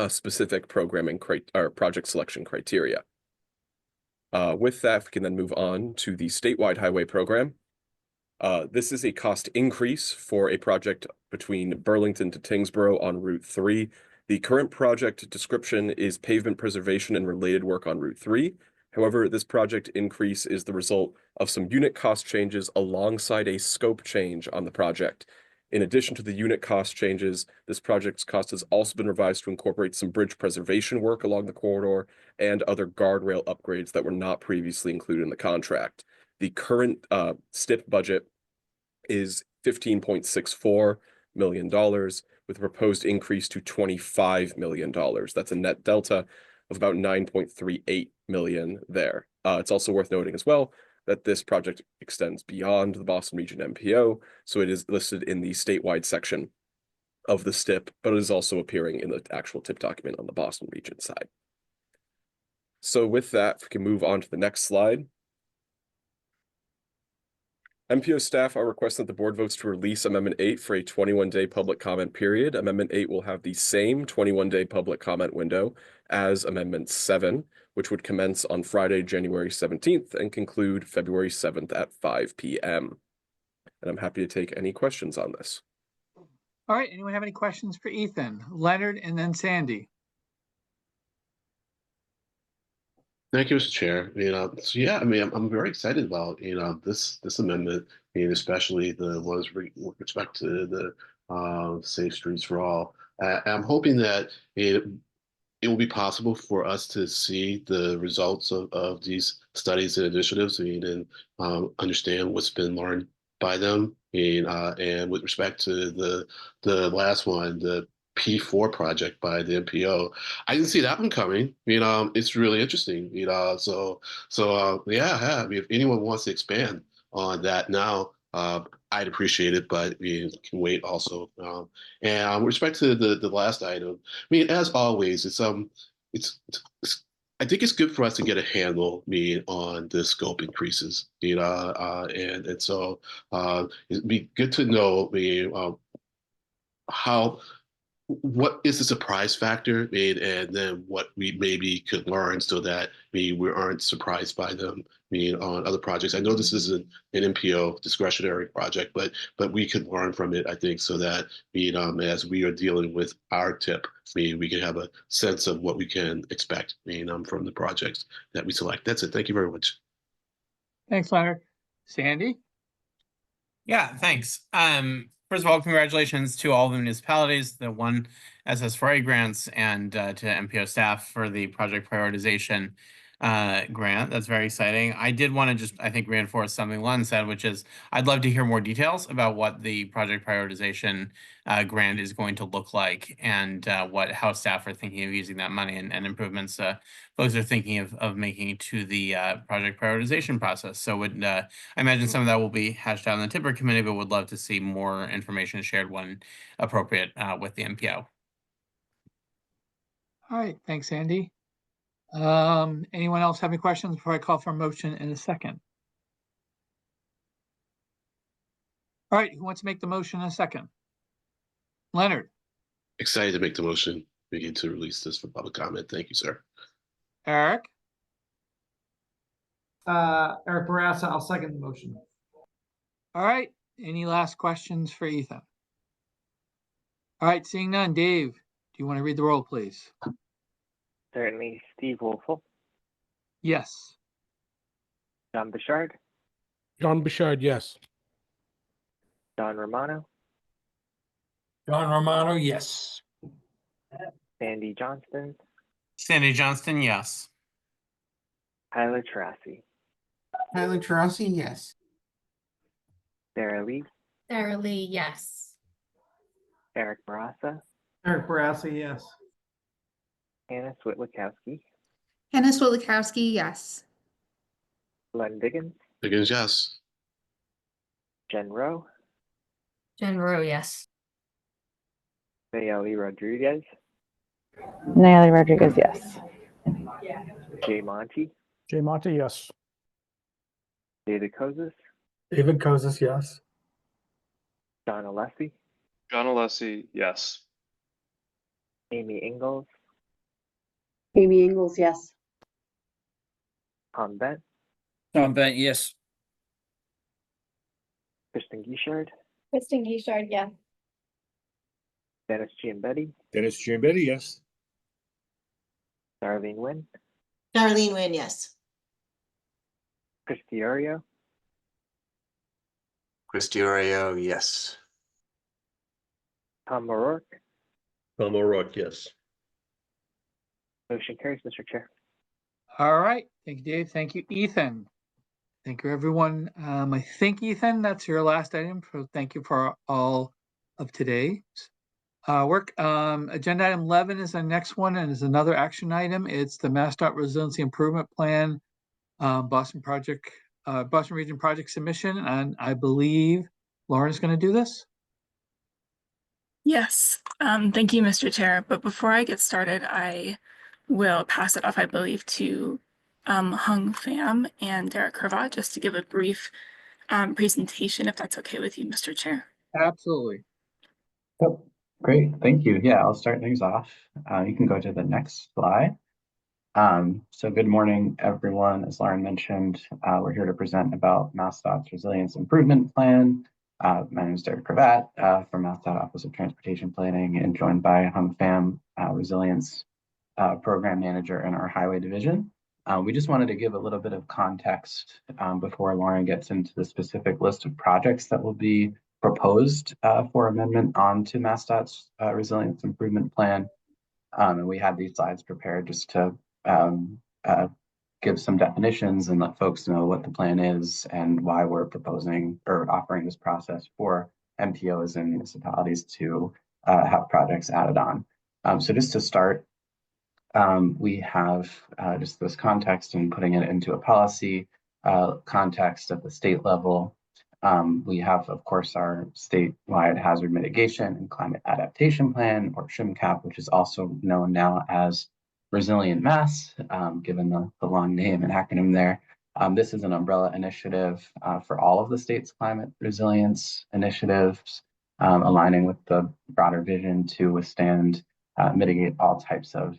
specific programming or project selection criteria. With that, we can then move on to the statewide highway program. This is a cost increase for a project between Burlington to Tingsboro on Route 3. The current project description is pavement preservation and related work on Route 3. However, this project increase is the result of some unit cost changes alongside a scope change on the project. In addition to the unit cost changes, this project's cost has also been revised to incorporate some bridge preservation work along the corridor and other guardrail upgrades that were not previously included in the contract. The current STIP budget is $15.64 million with a proposed increase to $25 million. That's a net delta of about $9.38 million there. It's also worth noting as well that this project extends beyond the Boston Region MPO, so it is listed in the statewide section of the STIP, but it is also appearing in the actual TIP document on the Boston Region side. So with that, if we can move on to the next slide. MPO staff are requesting that the board votes to release Amendment 8 for a 21-day public comment period. Amendment 8 will have the same 21-day public comment window as Amendment 7, which would commence on Friday, January 17th and conclude February 7th at 5 p.m. And I'm happy to take any questions on this. All right, anyone have any questions for Ethan? Leonard and then Sandy. Thank you, Mr. Chair. So yeah, I mean, I'm very excited about, this amendment, especially the ones with respect to the Safe Streets for All. I'm hoping that it will be possible for us to see the results of these studies and initiatives, and understand what's been learned by them. And with respect to the last one, the P4 project by the MPO, I didn't see that one coming. It's really interesting. Yeah. I mean, if anyone wants to expand on that now, I'd appreciate it, but we can wait also. And with respect to the last item, I mean, as always, it's I think it's good for us to get a handle, on the scope increases, and so it'd be good to know, how what is the surprise factor, and then what we maybe could learn so that we aren't surprised by them, on other projects. I know this is an MPO discretionary project, but we could learn from it, I think, so that as we are dealing with our tip, we can have a sense of what we can expect, from the projects that we select. That's it. Thank you very much. Thanks, Leonard. Sandy? Yeah, thanks. First of all, congratulations to all the municipalities that won SS4A grants, and to MPO staff for the project prioritization grant. That's very exciting. I did want to just, I think, reinforce something Len said, which is I'd love to hear more details about what the project prioritization grant is going to look like, and how staff are thinking of using that money, and improvements folks are thinking of making to the project prioritization process. So I imagine some of that will be hashed out in the Tipper Committee, but would love to see more information shared when appropriate with the MPO. All right, thanks, Andy. Anyone else have any questions before I call for a motion in a second? All right, who wants to make the motion in a second? Leonard? Excited to make the motion, begin to release this for public comment. Thank you, sir. Eric? Eric Barassa, I'll second the motion. All right, any last questions for Ethan? All right, seeing none, Dave, do you want to read the roll, please? Certainly. Steve Wolfel, Yes. John Bouchard, John Bouchard, yes. Don Romano, John Romano, yes. Sandy Johnston, Sandy Johnston, yes. Tyler Terrassi, Tyler Terrassi, yes. Sarah Lee, Sarah Lee, yes. Eric Barassa, Eric Barassa, yes. Hannah Switlikowski, Hannah Switlikowski, yes. Len Diggins, Diggins, yes. Jen Rowe, Jen Rowe, yes. Nayeli Rodriguez, Nayeli Rodriguez, yes. Jay Monty, Jay Monte, yes. David Kozis, David Kozis, yes. John Alessi, John Alessi, yes. Amy Ingalls, Amy Ingalls, yes. Tom Bent, Tom Bent, yes. Kristen Guichard, Kristen Guichard, yes. Dennis Giambetti, Dennis Giambetti, yes. Darlene Nguyen, Darlene Nguyen, yes. Christy Ario, Chris Diorio, yes. Tom O'Rourke. Tom O'Rourke, yes. Motion carries, Mr. Chair. All right, thank you, Dave. Thank you, Ethan. Thank you, everyone. I think, Ethan, that's your last item, so thank you for all of today's work. Agenda item 11 is our next one, and is another action item. It's the MassDOT Resiliency Improvement Plan, Boston Region Project Submission, and I believe Lauren is going to do this. Yes, thank you, Mr. Chair. But before I get started, I will pass it off, I believe, to Hung Pham and Derek Cravat just to give a brief presentation, if that's okay with you, Mr. Chair. Absolutely. Yep. Great, thank you. Yeah, I'll start things off. You can go to the next slide. So good morning, everyone. As Lauren mentioned, we're here to present about MassDOT's Resilience Improvement Plan. My name is Derek Cravat from MassDOT Office of Transportation Planning, and joined by Hung Pham, Resilience Program Manager in our Highway Division. We just wanted to give a little bit of context before Lauren gets into the specific list of projects that will be proposed for amendment onto MassDOT's Resilience Improvement Plan. And we had these slides prepared just to give some definitions and let folks know what the plan is and why we're proposing or offering this process for MPOs and municipalities to have projects added on. So just to start, we have just this context and putting it into a policy context at the state level. We have, of course, our statewide hazard mitigation and climate adaptation plan, or SHMCAP, which is also known now as Resilient Mass, given the long name and acronym there. This is an umbrella initiative for all of the state's climate resilience initiatives, aligning with the broader vision to withstand, mitigate all types of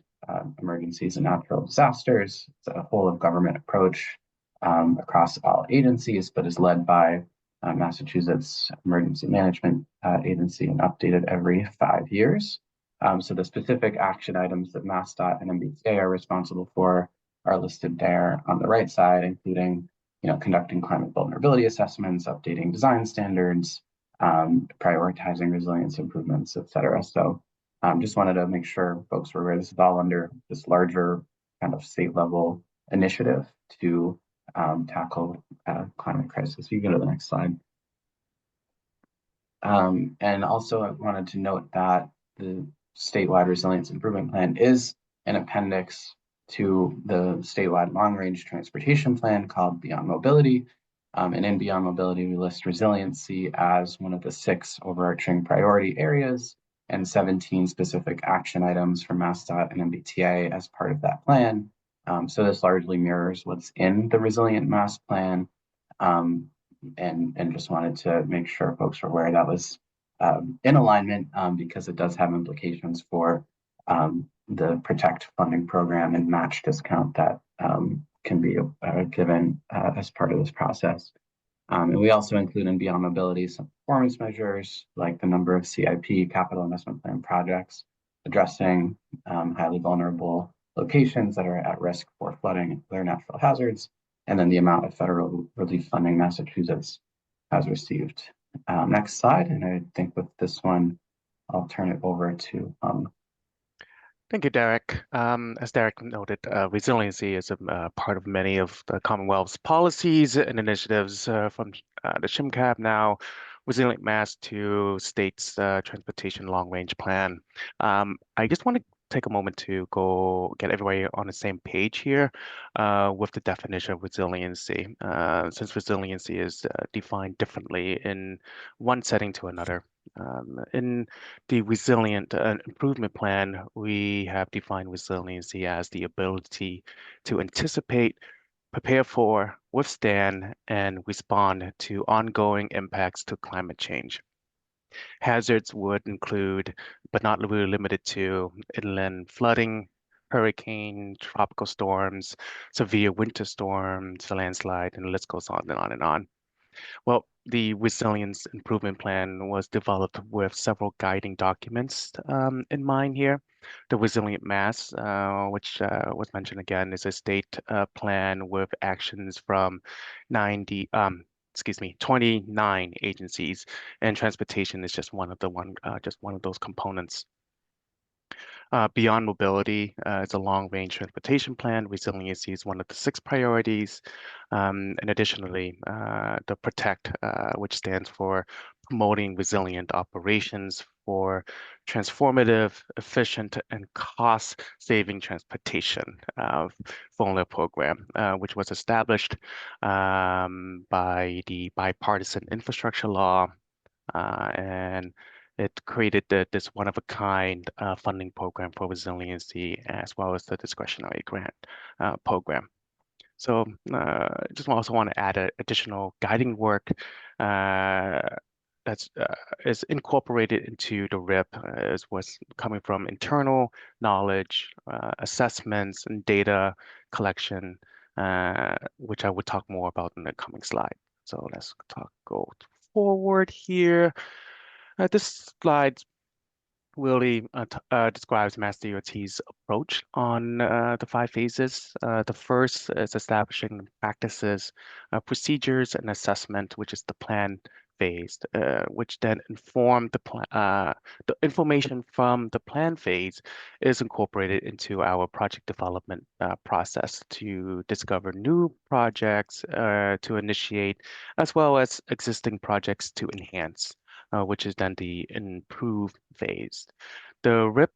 emergencies and natural disasters. It's a whole of government approach across all agencies, but is led by Massachusetts Emergency Management Agency and updated every 5 years. So the specific action items that MassDOT and MBTA are responsible for are listed there on the right side, including conducting climate vulnerability assessments, updating design standards, prioritizing resilience improvements, et cetera. So just wanted to make sure folks were aware this is all under this larger kind of state level initiative to tackle climate crisis. You go to the next slide. And also I wanted to note that the statewide resilience improvement plan is an appendix to the statewide long-range transportation plan called Beyond Mobility. And in Beyond Mobility, we list resiliency as one of the 6 overarching priority areas and 17 specific action items from MassDOT and MBTA as part of that plan. So this largely mirrors what's in the Resilient Mass Plan, and just wanted to make sure folks are aware that was in alignment because it does have implications for the Protect funding program and match discount that can be given as part of this process. And we also include in Beyond Mobility some performance measures like the number of CIP, capital investment plan projects, addressing highly vulnerable locations that are at risk for flooding and other natural hazards, and then the amount of federal relief funding Massachusetts has received. Next slide, and I think with this one, I'll turn it over to Thank you, Derek. As Derek noted, resiliency is a part of many of the Commonwealth's policies and initiatives from the SHMCAP now, Resilient Mass to state's transportation long-range plan. I just want to take a moment to go get everybody on the same page here with the definition of resiliency, since resiliency is defined differently in one setting to another. In the Resilient Improvement Plan, we have defined resiliency as the ability to anticipate, prepare for, withstand, and respond to ongoing impacts to climate change. Hazards would include, but not really limited to, inland flooding, hurricane, tropical storms, severe winter storms, landslide, and the list goes on and on and on. Well, the Resilience Improvement Plan was developed with several guiding documents in mind here. The Resilient Mass, which was mentioned again, is a state plan with actions from 29 agencies, and transportation is just one of those components. Beyond Mobility is a long-range transportation plan. Resiliency is one of the 6 priorities. And additionally, the Protect, which stands for Promoting Resilient Operations for Transformative, Efficient, and Cost-Saving Transportation formula program, which was established by the Bipartisan Infrastructure Law, and it created this one-of-a-kind funding program for resiliency, as well as the discretionary grant program. So just also want to add additional guiding work that's is incorporated into the RIP, is what's coming from internal knowledge, assessments, and data collection, which I would talk more about in the coming slide. So let's go forward here. This slide really describes Mass DOT's approach on the 5 phases. The first is establishing practices, procedures, and assessment, which is the plan phase, which then inform the information from the plan phase is incorporated into our project development process to discover new projects to initiate, as well as existing projects to enhance. Which is then the improve phase. The RIP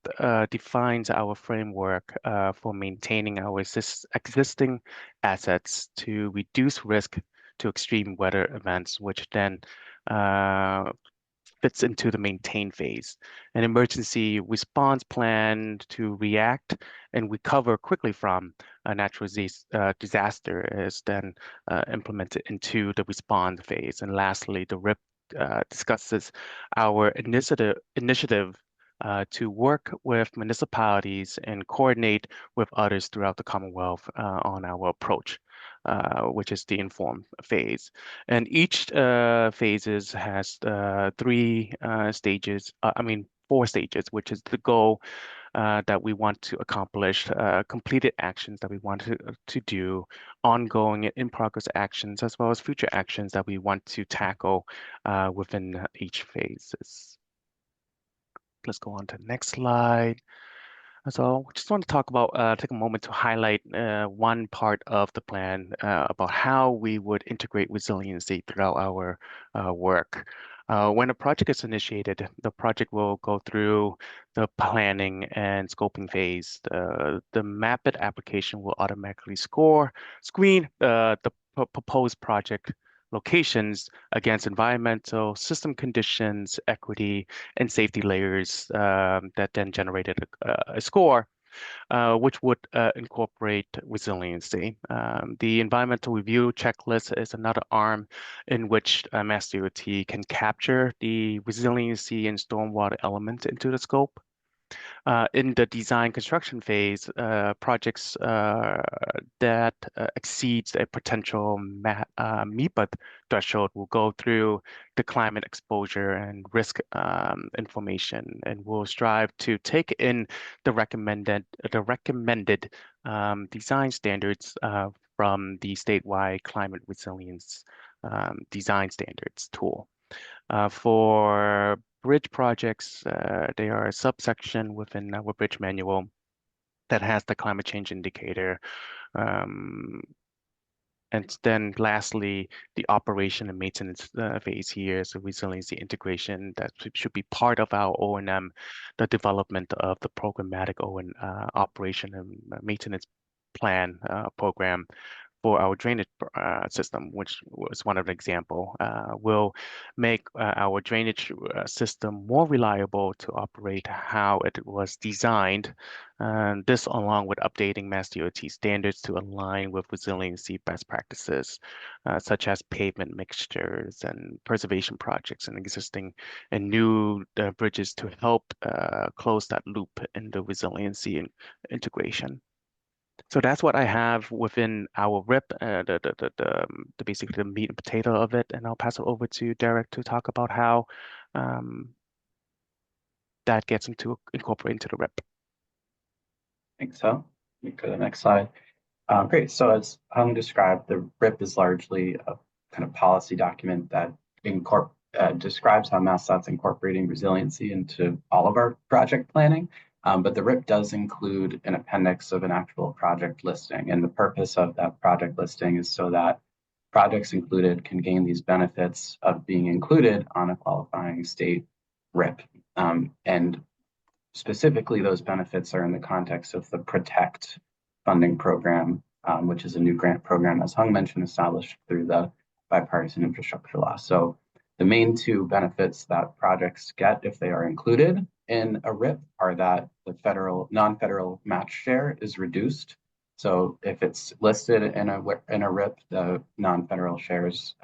defines our framework for maintaining our existing assets to reduce risk to extreme weather events, which then fits into the maintain phase. An emergency response plan to react and recover quickly from a natural disaster is then implemented into the response phase. And lastly, the RIP discusses our initiative to work with municipalities and coordinate with others throughout the Commonwealth on our approach, which is the inform phase. And each phases has 3 stages, 4 stages, which is the goal that we want to accomplish, completed actions that we want to do, ongoing and in-progress actions, as well as future actions that we want to tackle within each phase. Let's go on to the next slide. So I just want to talk about, take a moment to highlight one part of the plan about how we would integrate resiliency throughout our work. When a project is initiated, the project will go through the planning and scoping phase. The Mapit application will automatically screen the proposed project locations against environmental, system conditions, equity, and safety layers that then generated a score, which would incorporate resiliency. The environmental review checklist is another arm in which Mass DOT can capture the resiliency and stormwater element into the scope. In the design construction phase, projects that exceeds a potential MEPA threshold will go through the climate exposure and risk information, and will strive to take in the recommended design standards from the statewide climate resilience design standards tool. For bridge projects, they are a subsection within our bridge manual that has the climate change indicator. And then lastly, the operation and maintenance phase here is a resiliency integration that should be part of our O&M, the development of the programmatic operation and maintenance plan program for our drainage system, which was one of the example, will make our drainage system more reliable to operate how it was designed. This along with updating Mass DOT standards to align with resiliency best practices, such as pavement mixtures and preservation projects and existing and new bridges to help close that loop in the resiliency and integration. So that's what I have within our RIP, the basically the meat and potato of it, and I'll pass it over to Derek to talk about how that gets incorporated into the RIP. I think so. We go to the next slide. Great. So as Hung described, the RIP is largely a kind of policy document that describes how MassDOT's incorporating resiliency into all of our project planning. But the RIP does include an appendix of an actual project listing. And the purpose of that project listing is so that projects included can gain these benefits of being included on a qualifying state RIP. And specifically, those benefits are in the context of the PROTECT funding program, which is a new grant program, as Hung mentioned, established through the bipartisan infrastructure law. So the main 2 benefits that projects get if they are included in a RIP are that the non-federal match share is reduced. So if it's listed in a RIP, the non-federal shares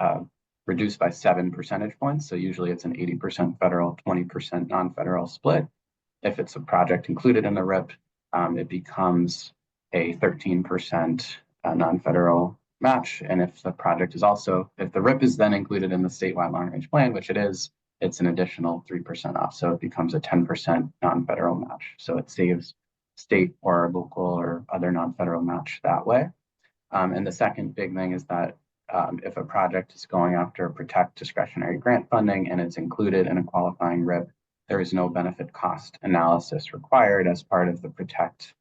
reduced by 7 percentage points. So usually it's an 80% federal, 20% non-federal split. If it's a project included in the RIP, it becomes a 13% non-federal match. And if the project is if the RIP is then included in the statewide long-range plan, which it is, it's an additional 3% off. So it becomes a 10% non-federal match. So it saves state or local or other non-federal match that way. And the second big thing is that if a project is going after Protect discretionary grant funding and it's included in a qualifying RIP, there is no benefit cost analysis required as part of the Protect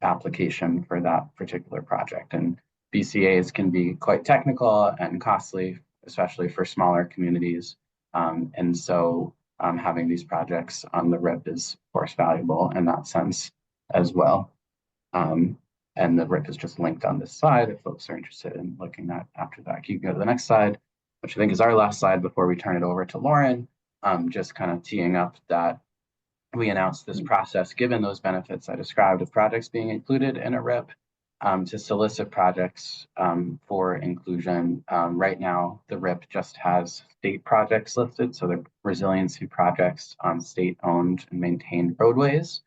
application for that particular project. And BCAs can be quite technical and costly, especially for smaller communities. And so having these projects on the RIP is, of course, valuable in that sense as well. And the RIP is just linked on this slide if folks are interested in looking at after that. You can go to the next slide, which I think is our last slide before we turn it over to Lauren. Just kind of teeing up that we announced this process, given those benefits I described of projects being included in a RIP, to solicit projects for inclusion. Right now, the RIP just has state projects listed, so the resiliency projects on state-owned and maintained roadways.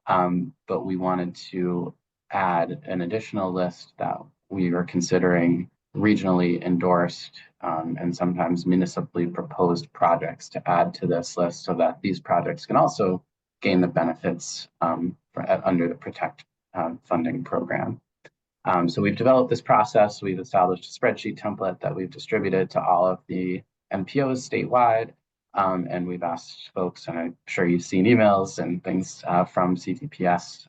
But we wanted to add an additional list that we are considering regionally endorsed and sometimes municipally proposed projects to add to this list so that these projects can also gain the benefits under the Protect funding program. So we've developed this process. We've established a spreadsheet template that we've distributed to all of the MPOs statewide. And we've asked folks, and I'm sure you've seen emails and things from CTPS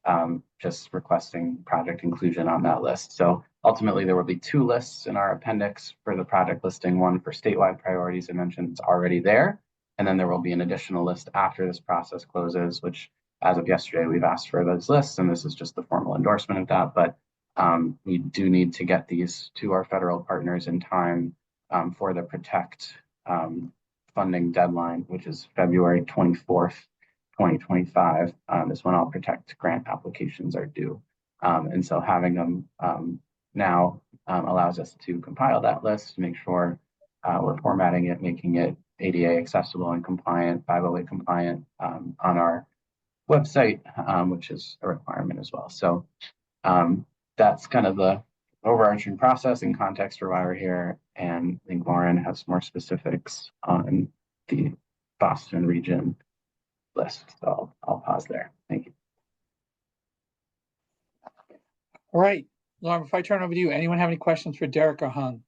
just requesting project inclusion on that list. So ultimately, there will be two lists in our appendix for the project listing, one for statewide priorities I mentioned is already there. And then there will be an additional list after this process closes, which as of yesterday, we've asked for those lists. And this is just the formal endorsement of that. But we do need to get these to our federal partners in time for the Protect funding deadline, which is February 24th, 2025, is when all Protect grant applications are due. And so having them now allows us to compile that list, make sure we're formatting it, making it ADA accessible and compliant, 508 compliant on our website, which is a requirement as well. So that's kind of the overarching process and context for why we're here. And I think Lauren has more specifics on the Boston region list. So I'll pause there. Thank you. All right, Lauren, before I turn over to you, anyone have any questions for Derek or Hung?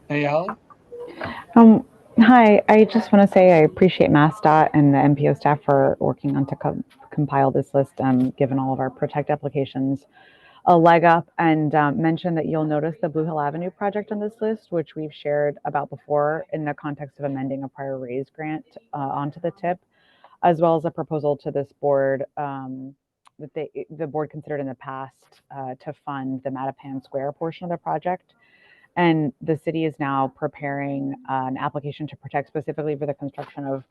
Hey, Holly? Hi, I just want to say I appreciate MassDOT and the MPO staff for working on to compile this list, given all of our Protect applications a leg up, and mention that you'll notice the Blue Hill Avenue project on this list, which we've shared about before in the context of amending a prior raise grant onto the TIP, as well as a proposal to this board that the board considered in the past to fund the Mattapan Square portion of the project. And the city is now preparing an application to Protect specifically for the construction of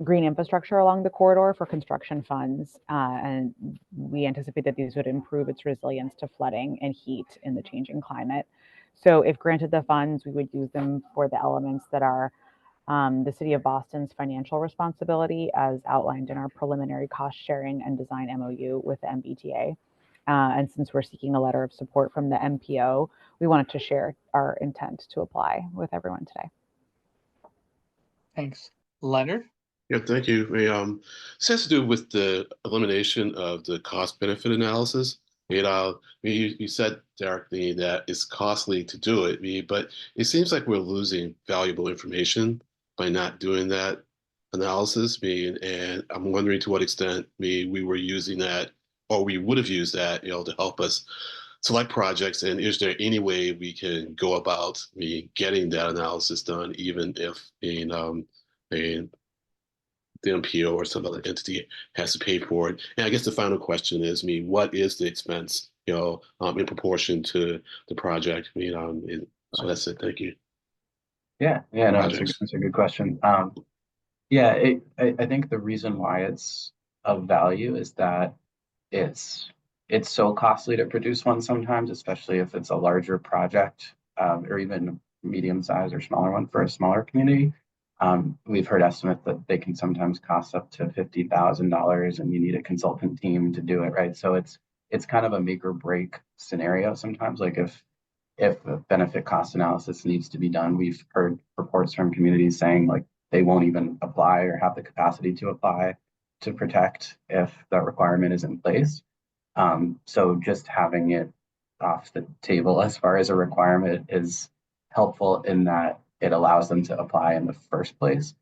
green infrastructure along the corridor for construction funds. And we anticipate that these would improve its resilience to flooding and heat in the changing climate. So if granted the funds, we would use them for the elements that are the City of Boston's financial responsibility as outlined in our preliminary cost sharing and design MOU with the MBTA. And since we're seeking a letter of support from the MPO, we wanted to share our intent to apply with everyone today. Thanks. Leonard? Yeah, thank you. This has to do with the elimination of the cost benefit analysis. You said, Derek, that it's costly to do it, but it seems like we're losing valuable information by not doing that analysis. And I'm wondering to what extent we were using that, or we would have used that, to help us select projects. And is there any way we can go about getting that analysis done, even if the MPO or some other entity has to pay for it? And I guess the final question is, what is the expense, in proportion to the project? So that's it. Thank you. No, it's a good question. I think the reason why it's of value is that it's so costly to produce one sometimes, especially if it's a larger project or even medium size or smaller one for a smaller community. We've heard estimates that they can sometimes cost up to $50,000 and you need a consultant team to do it, right? So it's kind of a make or break scenario sometimes. Like if if a benefit cost analysis needs to be done. We've heard reports from communities saying like they won't even apply or have the capacity to apply to protect if that requirement is in place. So just having it off the table as far as a requirement is helpful in that it allows them to apply in the first place.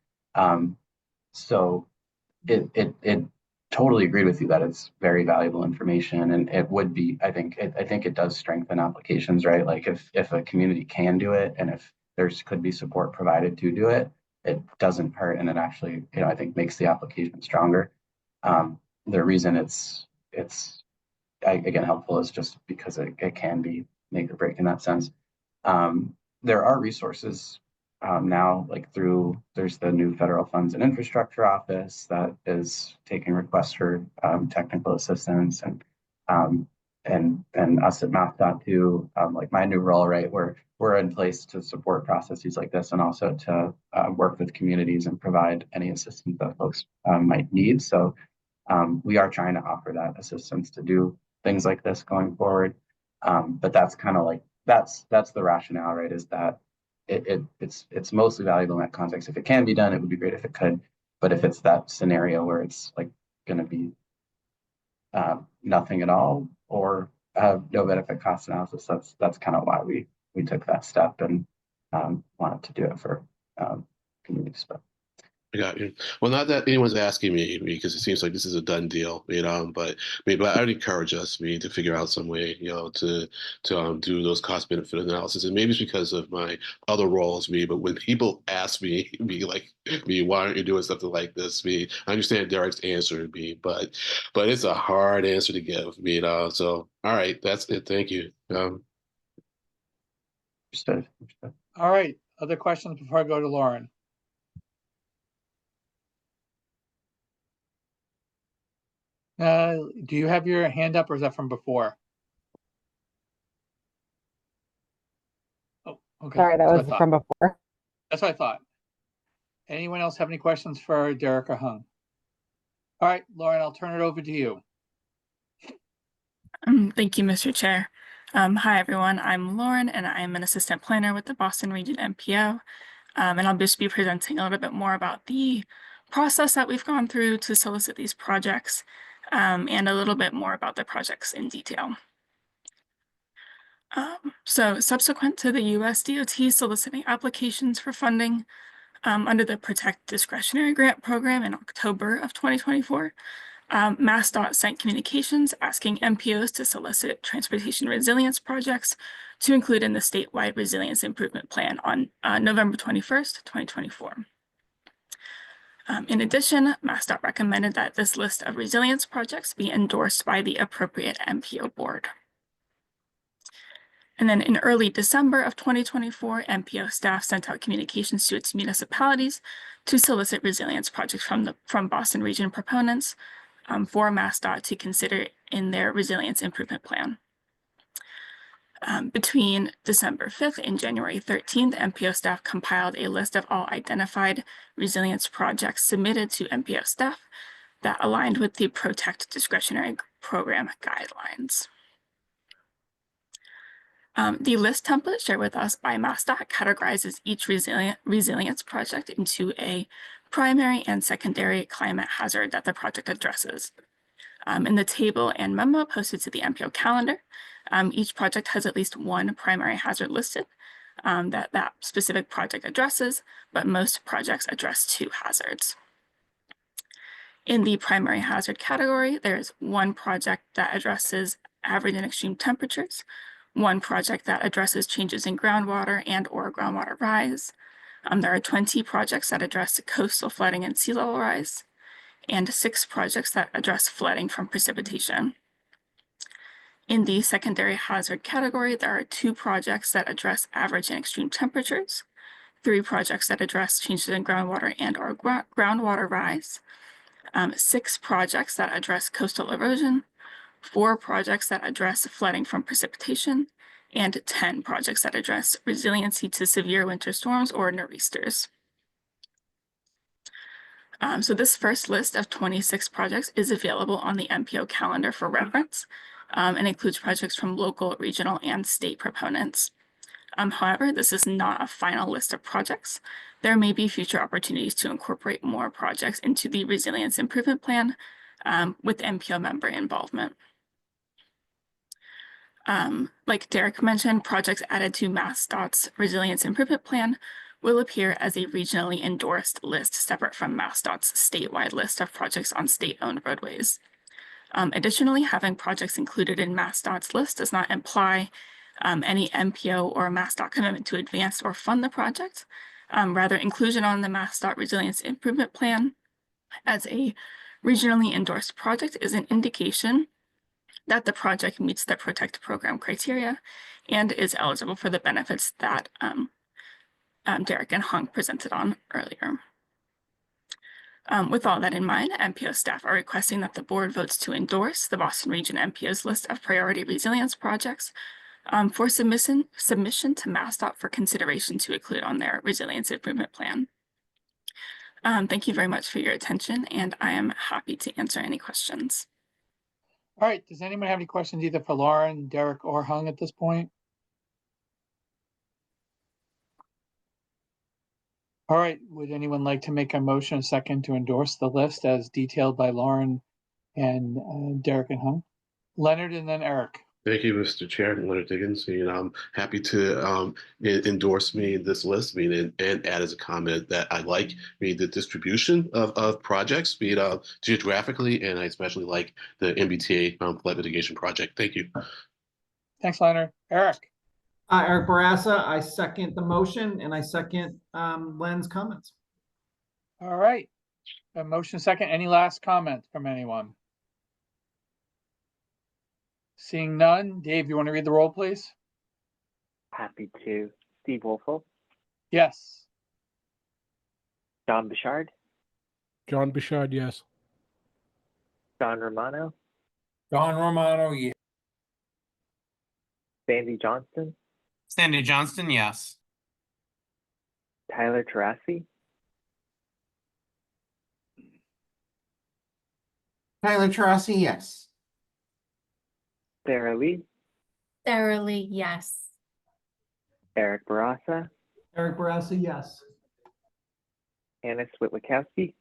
So it totally agreed with you that it's very valuable information, and it would be, I think it does strengthen applications, right? Like if a community can do it, and if there's could be support provided to do it, it doesn't hurt, and it actually, I think makes the application stronger. The reason it's again helpful is just because it can be make or break in that sense. There are resources now, like there's the new Federal Funds and Infrastructure Office that is taking requests for technical assistance, and us at MathDOT too, like my new role, right? We're in place to support processes like this, and also to work with communities and provide any assistance that folks might need. So we are trying to offer that assistance to do things like this going forward. But that's kind of like that's the rationale, right? Is that it's mostly valuable in that context. If it can be done, it would be great if it could. But if it's that scenario where it's like going to be nothing at all, or no benefit cost analysis, that's kind of why we took that step and wanted to do it for communities. But I got you. Well, not that anyone's asking me, because it seems like this is a done deal, but I would encourage us, to figure out some way, to do those cost benefit analysis. And maybe it's because of my other roles, but when people ask me, why aren't you doing something like this? I understand Derek's answer, but it's a hard answer to give, So, all right, that's it. Thank you. Understood. All right, other questions before I go to Lauren? Do you have your hand up, or is that from before? Oh, okay. Sorry, that That's was what I from thought. before. That's what I thought. Anyone else have any questions for Derek or Hung? All right, Lauren, I'll turn it over to you. Thank you, Mr. Chair. Hi, everyone. I'm Lauren, and I'm an assistant planner with the Boston Region MPO. And I'll just be presenting a little bit more about the process that we've gone through to solicit these projects, and a little bit more about the projects in detail. So subsequent to the US DOT soliciting applications for funding under the Protect Discretionary Grant Program in October of 2024, MassDOT sent communications asking MPOs to solicit transportation resilience projects to include in the statewide resilience improvement plan on November 21st, 2024. In addition, MassDOT recommended that this list of resilience projects be endorsed by the appropriate MPO board. And then in early December of 2024, MPO staff sent out communications to its municipalities to solicit resilience projects from Boston Region proponents for MassDOT to consider in their resilience improvement plan. Between December 5th and January 13th, MPO staff compiled a list of all identified resilience projects submitted to MPO staff that aligned with the Protect Discretionary Program guidelines. The list template shared with us by MassDOT categorizes each resilience project into a primary and secondary climate hazard that the project addresses. In the table and memo posted to the MPO calendar, each project has at least one primary hazard listed that specific project addresses, but most projects address two hazards. In the primary hazard category, there's one project that addresses average and extreme temperatures, one project that addresses changes in groundwater and/or groundwater rise. There are 20 projects that address coastal flooding and sea level rise, and 6 projects that address flooding from precipitation. In the secondary hazard category, there are 2 projects that address average and extreme temperatures, 3 projects that address changes in groundwater and/or groundwater rise, 6 projects that address coastal erosion, 4 projects that address flooding from precipitation, and 10 projects that address resiliency to severe winter storms or nor'easters. So this first list of 26 projects is available on the MPO calendar for reference, and includes projects from local, regional, and state proponents. However, this is not a final list of projects. There may be future opportunities to incorporate more projects into the Resilience Improvement Plan with MPO member involvement. Like Derek mentioned, projects added to MassDOT's Resilience Improvement Plan will appear as a regionally endorsed list separate from MassDOT's statewide list of projects on state-owned roadways. Additionally, having projects included in MassDOT's list does not imply any MPO or MassDOT commitment to advance or fund the project. Rather, inclusion on the MassDOT Resilience Improvement Plan as a regionally endorsed project is an indication that the project meets the Protect Program criteria and is eligible for the benefits that Derek and Hung presented on earlier. With all that in mind, MPO staff are requesting that the board votes to endorse the Boston Region MPO's list of priority resilience projects for submission to MassDOT for consideration to include on their Resilience Improvement Plan. Thank you very much for your attention, and I am happy to answer any questions. All right, does anyone have any questions either for Lauren, Derek, or Hung at this point? All right, would anyone like to make a motion, a second, to endorse the list as detailed by Lauren and Derek and Hung? Leonard and then Eric. Thank you, Mr. Chair, Leonard Diggins. I'm happy to endorse this list. And add as a comment that I like the distribution of projects, geographically, and I especially like the MBTA flood mitigation project. Thank you. Thanks, Leonard. Eric. Eric Barassa, I second the motion, and I second Len's comments. All right, a motion second. Any last comments from anyone? Seeing none, Dave, you want to read the roll, please? Happy to. Steve Wolfel, Yes. John Bouchard, John Bouchard, yes. John Romano, John Romano, yes. Sandy Johnston, Sandy Johnston, yes. Tyler Tarasi, Tyler Tarasi, yes. Sarah Lee, Sarah Lee, yes. Eric Barassa, Eric Barassa, yes. Hannah Switlikowski,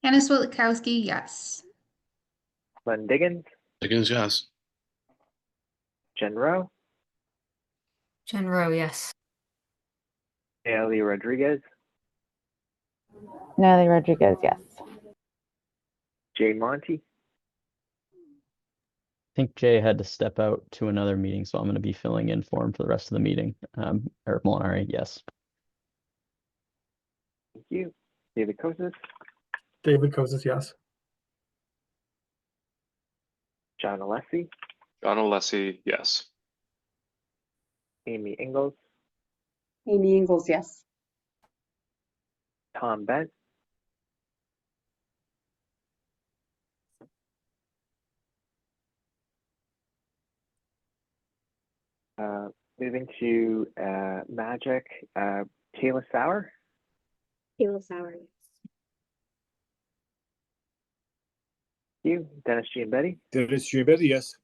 Hannah Switlikowski, yes. Len Diggins, Diggins, yes. Jen Rowe, Jen Rowe, yes. Natalie Rodriguez, Natalie Rodriguez, yes. Jay Monty, I think Jay had to step out to another meeting, so I'm going to be filling in for him for the rest of the meeting. Eric Molinari, yes. thank you. David Kosis, David Kosis, yes. John Alessi, John Alessi, yes. Amy Ingalls, Amy Ingalls, yes. Tom Bent, moving to Magic, Kayla Sauer, Kayla Sauer, yes. you, Dennis Giambetti, Dennis Giambetti, yes.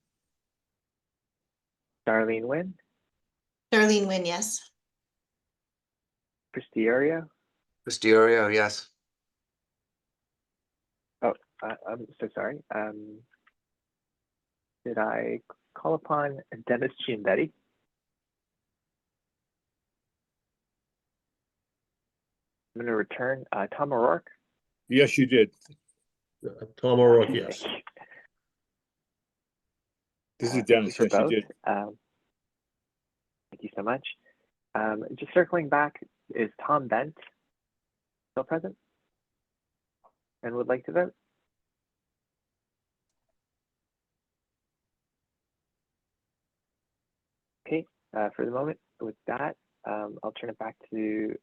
Darlene Nguyen, Darlene Nguyen, yes. Christy Ario. Christy Ario, yes. Oh, I'm so sorry. Did I call upon Dennis Giambetti? I'm going to return Tom O'Rourke. Yes, you did. Tom O'Rourke, yes. This is Dennis. Thank you Yes, for you did. both. Thank you so much. Just circling back, is Tom Bent still present and would like to vote? Okay, for the moment, with that, I'll turn it back to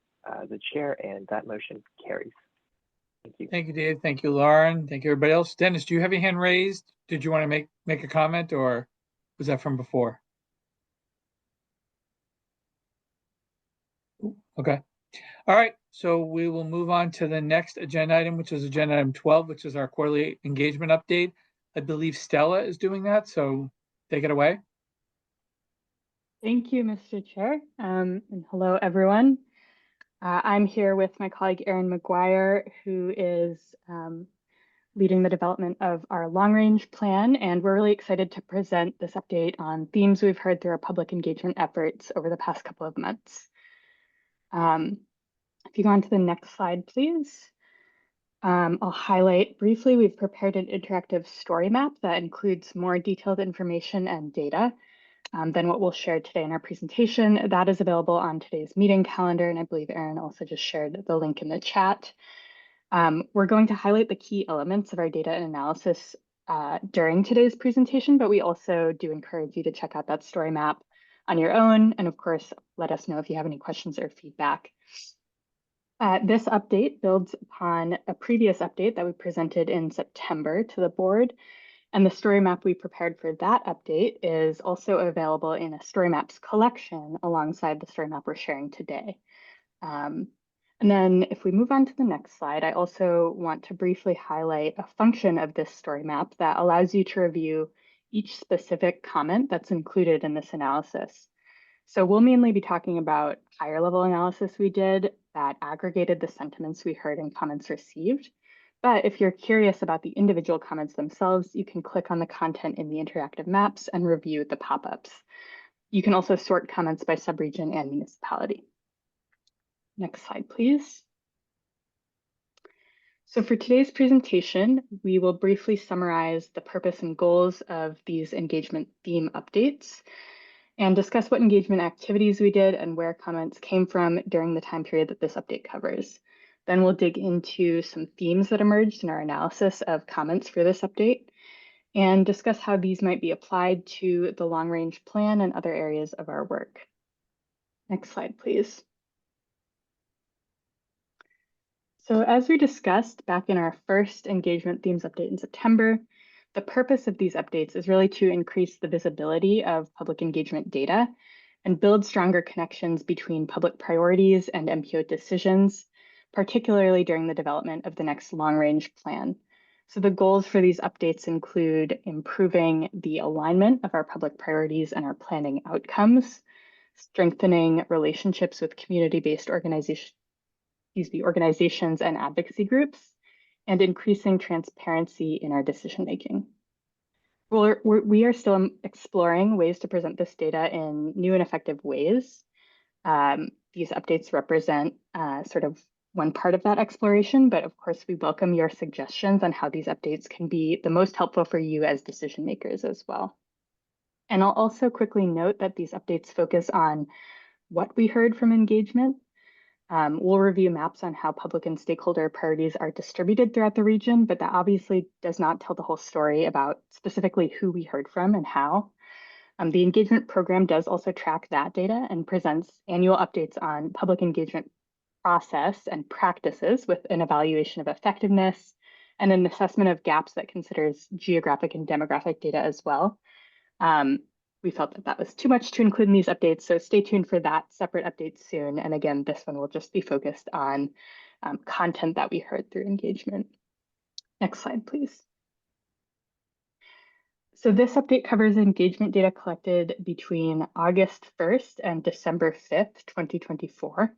the chair, and that motion carries. Thank you. Thank you, Dave. Thank you, Lauren. Thank you, everybody else. Dennis, do you have your hand raised? Did you want to make a comment, or was that from before? Okay. All right. So we will move on to the next agenda item, which is agenda item 12, which is our quarterly engagement update. I believe Stella is doing that, so take it away. Thank you, Mr. Chair. And hello, everyone. I'm here with my colleague Erin McGuire, who is leading the development of our long-range plan, and we're really excited to present this update on themes we've heard through our public engagement efforts over the past couple of months. If you go on to the next slide, please. I'll highlight briefly, we've prepared an interactive story map that includes more detailed information and data than what we'll share today in our presentation. That is available on today's meeting calendar, and I believe Erin also just shared the link in the chat. We're going to highlight the key elements of our data and analysis during today's presentation, but we also do encourage you to check out that story map on your own, and of course, let us know if you have any questions or feedback. This update builds upon a previous update that we presented in September to the board. And the story map we prepared for that update is also available in a story maps collection alongside the story map we're sharing today. And then if we move on to the next slide, I also want to briefly highlight a function of this story map that allows you to review each specific comment that's included in this analysis. So we'll mainly be talking about higher level analysis we did that aggregated the sentiments we heard and comments received. But if you're curious about the individual comments themselves, you can click on the content in the interactive maps and review the pop-ups. You can also sort comments by subregion and municipality. Next slide, please. So for today's presentation, we will briefly summarize the purpose and goals of these engagement theme updates and discuss what engagement activities we did and where comments came from during the time period that this update covers. Then we'll dig into some themes that emerged in our analysis of comments for this update and discuss how these might be applied to the long-range plan and other areas of our work. Next slide, please. So as we discussed back in our first engagement themes update in September, the purpose of these updates is really to increase the visibility of public engagement data and build stronger connections between public priorities and MPO decisions, particularly during the development of the next long-range plan. So the goals for these updates include improving the alignment of our public priorities and our planning outcomes, strengthening relationships with community-based organizations and advocacy groups, and increasing transparency in our decision-making. We are still exploring ways to present this data in new and effective ways. These updates represent sort of one part of that exploration, but of course we welcome your suggestions on how these updates can be the most helpful for you as decision makers as well. And I'll also quickly note that these updates focus on what we heard from engagement. We'll review maps on how public and stakeholder priorities are distributed throughout the region, but that obviously does not tell the whole story about specifically who we heard from and how. The engagement program does also track that data and presents annual updates on public engagement process and practices with an evaluation of effectiveness and an assessment of gaps that considers geographic and demographic data as well. We felt that that was too much to include in these updates, so stay tuned for that separate update soon. And again, this one will just be focused on content that we heard through engagement. Next slide, please. So this update covers engagement data collected between August 1st and December 5th, 2024.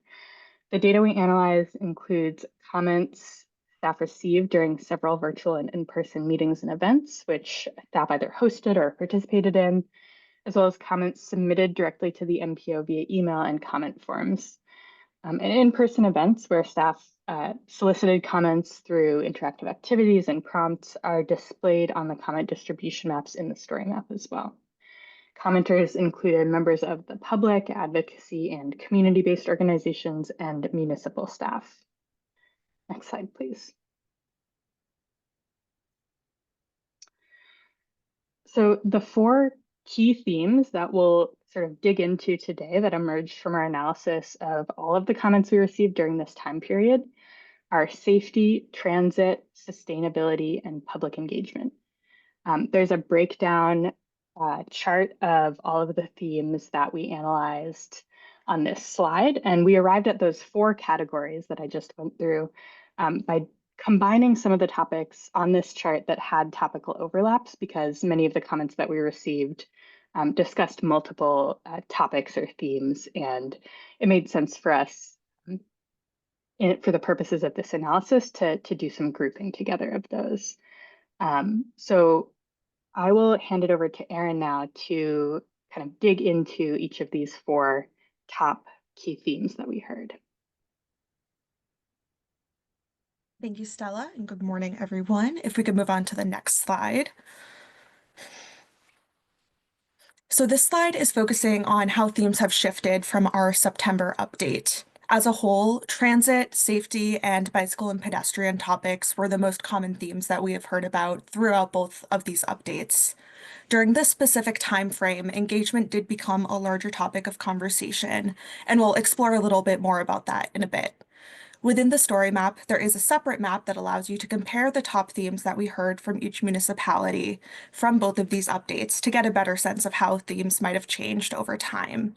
The data we analyze includes comments staff received during several virtual and in-person meetings and events, which staff either hosted or participated in, as well as comments submitted directly to the MPO via email and comment forms. And in-person events where staff solicited comments through interactive activities and prompts are displayed on the comment distribution maps in the story map as well. Commenters included members of the public, advocacy, and community-based organizations and municipal staff. Next slide, please. So the four key themes that we'll sort of dig into today that emerged from our analysis of all of the comments we received during this time period are safety, transit, sustainability, and public engagement. There's a breakdown chart of all of the themes that we analyzed on this slide, and we arrived at those four categories that I just went through by combining some of the topics on this chart that had topical overlaps, because many of the comments that we received discussed multiple topics or themes, and it made sense for us for the purposes of this analysis to do some grouping together of those. So I will hand it over to Erin now to kind of dig into each of these 4 top key themes that we heard. Thank you, Stella, and good morning, everyone. If we could move on to the next slide. So this slide is focusing on how themes have shifted from our September update. As a whole, transit, safety, and bicycle and pedestrian topics were the most common themes that we have heard about throughout both of these updates. During this specific time frame, engagement did become a larger topic of conversation, and we'll explore a little bit more about that in a bit. Within the story map, there is a separate map that allows you to compare the top themes that we heard from each municipality from both of these updates to get a better sense of how themes might have changed over time.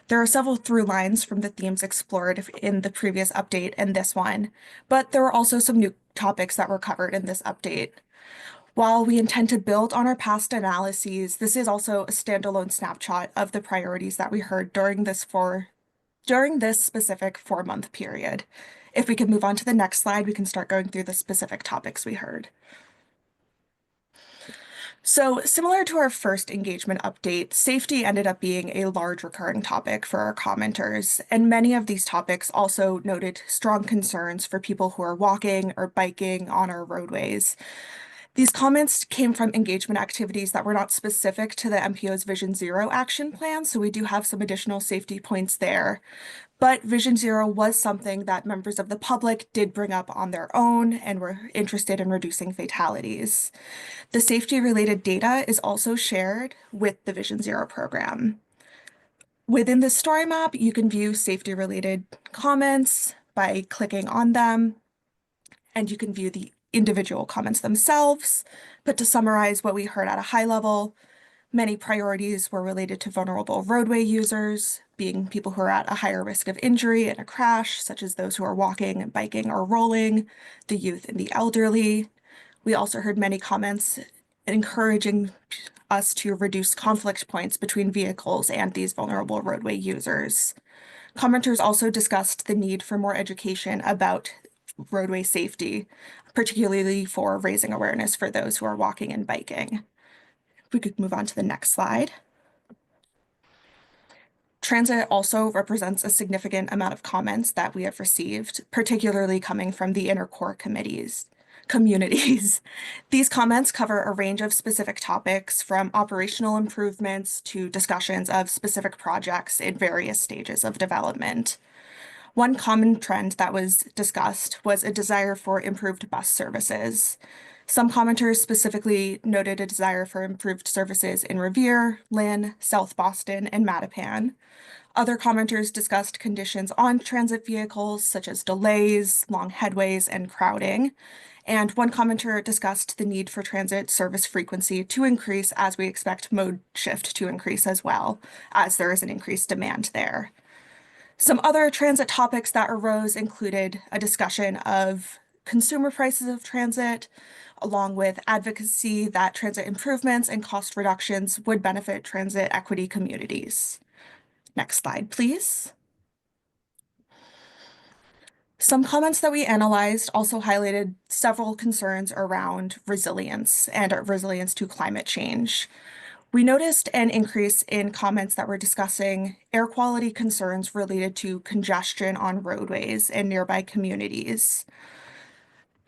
There are several through lines from the themes explored in the previous update and this one, but there were also some new topics that were covered in this update. While we intend to build on our past analyses, this is also a standalone snapshot of the priorities that we heard during this specific 4-month period. If we could move on to the next slide, we can start going through the specific topics we heard. So similar to our first engagement update, safety ended up being a large recurring topic for our commenters, and many of these topics also noted strong concerns for people who are walking or biking on our roadways. These comments came from engagement activities that were not specific to the MPO's Vision Zero action plan, so we do have some additional safety points there. But Vision Zero was something that members of the public did bring up on their own and were interested in reducing fatalities. The safety-related data is also shared with the Vision Zero program. Within the story map, you can view safety-related comments by clicking on them, and you can view the individual comments themselves. But to summarize what we heard at a high level, many priorities were related to vulnerable roadway users, being people who are at a higher risk of injury in a crash, such as those who are walking, biking, or rolling, the youth and the elderly. We also heard many comments encouraging us to reduce conflict points between vehicles and these vulnerable roadway users. Commenters also discussed the need for more education about roadway safety, particularly for raising awareness for those who are walking and biking. If we could move on to the next slide. Transit also represents a significant amount of comments that we have received, particularly coming from the intercore communities. These comments cover a range of specific topics, from operational improvements to discussions of specific projects in various stages of development. One common trend that was discussed was a desire for improved bus services. Some commenters specifically noted a desire for improved services in Revere, Lynn, South Boston, and Mattapan. Other commenters discussed conditions on transit vehicles, such as delays, long headways, and crowding. And one commenter discussed the need for transit service frequency to increase as we expect mode shift to increase as well, as there is an increased demand there. Some other transit topics that arose included a discussion of consumer prices of transit, along with advocacy that transit improvements and cost reductions would benefit transit equity communities. Next slide, please. Some comments that we analyzed also highlighted several concerns around resilience and resilience to climate change. We noticed an increase in comments that were discussing air quality concerns related to congestion on roadways in nearby communities.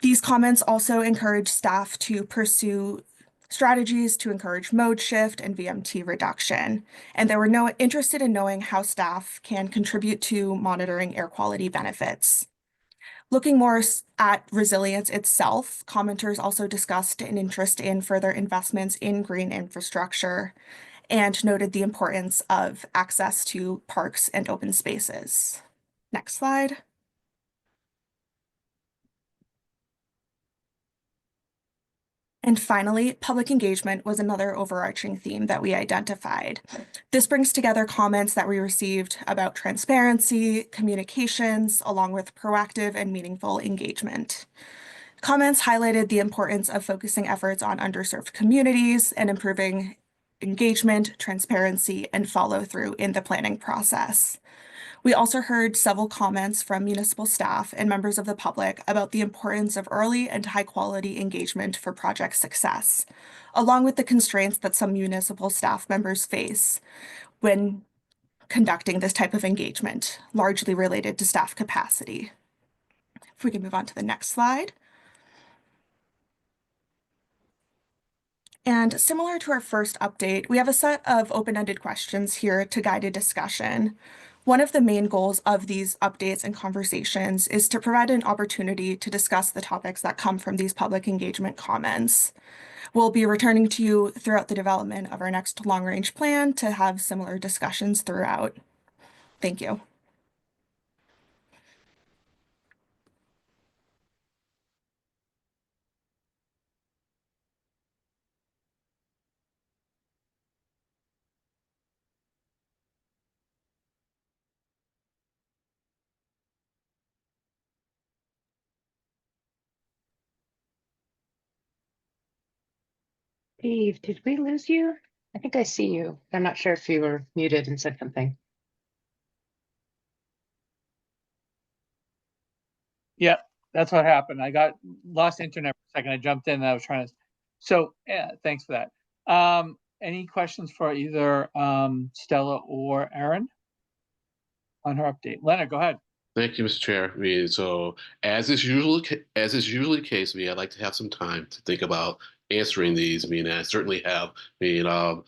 These comments also encourage staff to pursue strategies to encourage mode shift and VMT reduction, and they were interested in knowing how staff can contribute to monitoring air quality benefits. Looking more at resilience itself, commenters also discussed an interest in further investments in green infrastructure and noted the importance of access to parks and open spaces. Next slide. And finally, public engagement was another overarching theme that we identified. This brings together comments that we received about transparency, communications, along with proactive and meaningful engagement. Comments highlighted the importance of focusing efforts on underserved communities and improving engagement, transparency, and follow through in the planning process. We also heard several comments from municipal staff and members of the public about the importance of early and high-quality engagement for project success, along with the constraints that some municipal staff members face when conducting this type of engagement, largely related to staff capacity. If we can move on to the next slide. And similar to our first update, we have a set of open-ended questions here to guide a discussion. One of the main goals of these updates and conversations is to provide an opportunity to discuss the topics that come from these public engagement comments. We'll be returning to you throughout the development of our next long-range plan to have similar discussions throughout. Thank you. Steve, did we lose you? I think I see you. I'm not sure if you were muted and said something. Yeah, that's what happened. I got lost internet for a second. I jumped in and I was trying to. So yeah, thanks for that. Any questions for either Stella or Erin on her update? Leonard, go ahead. Thank you, Mr. Chair. I mean, so as is usually the case, I mean, I'd like to have some time to think about answering these. I mean, I certainly have a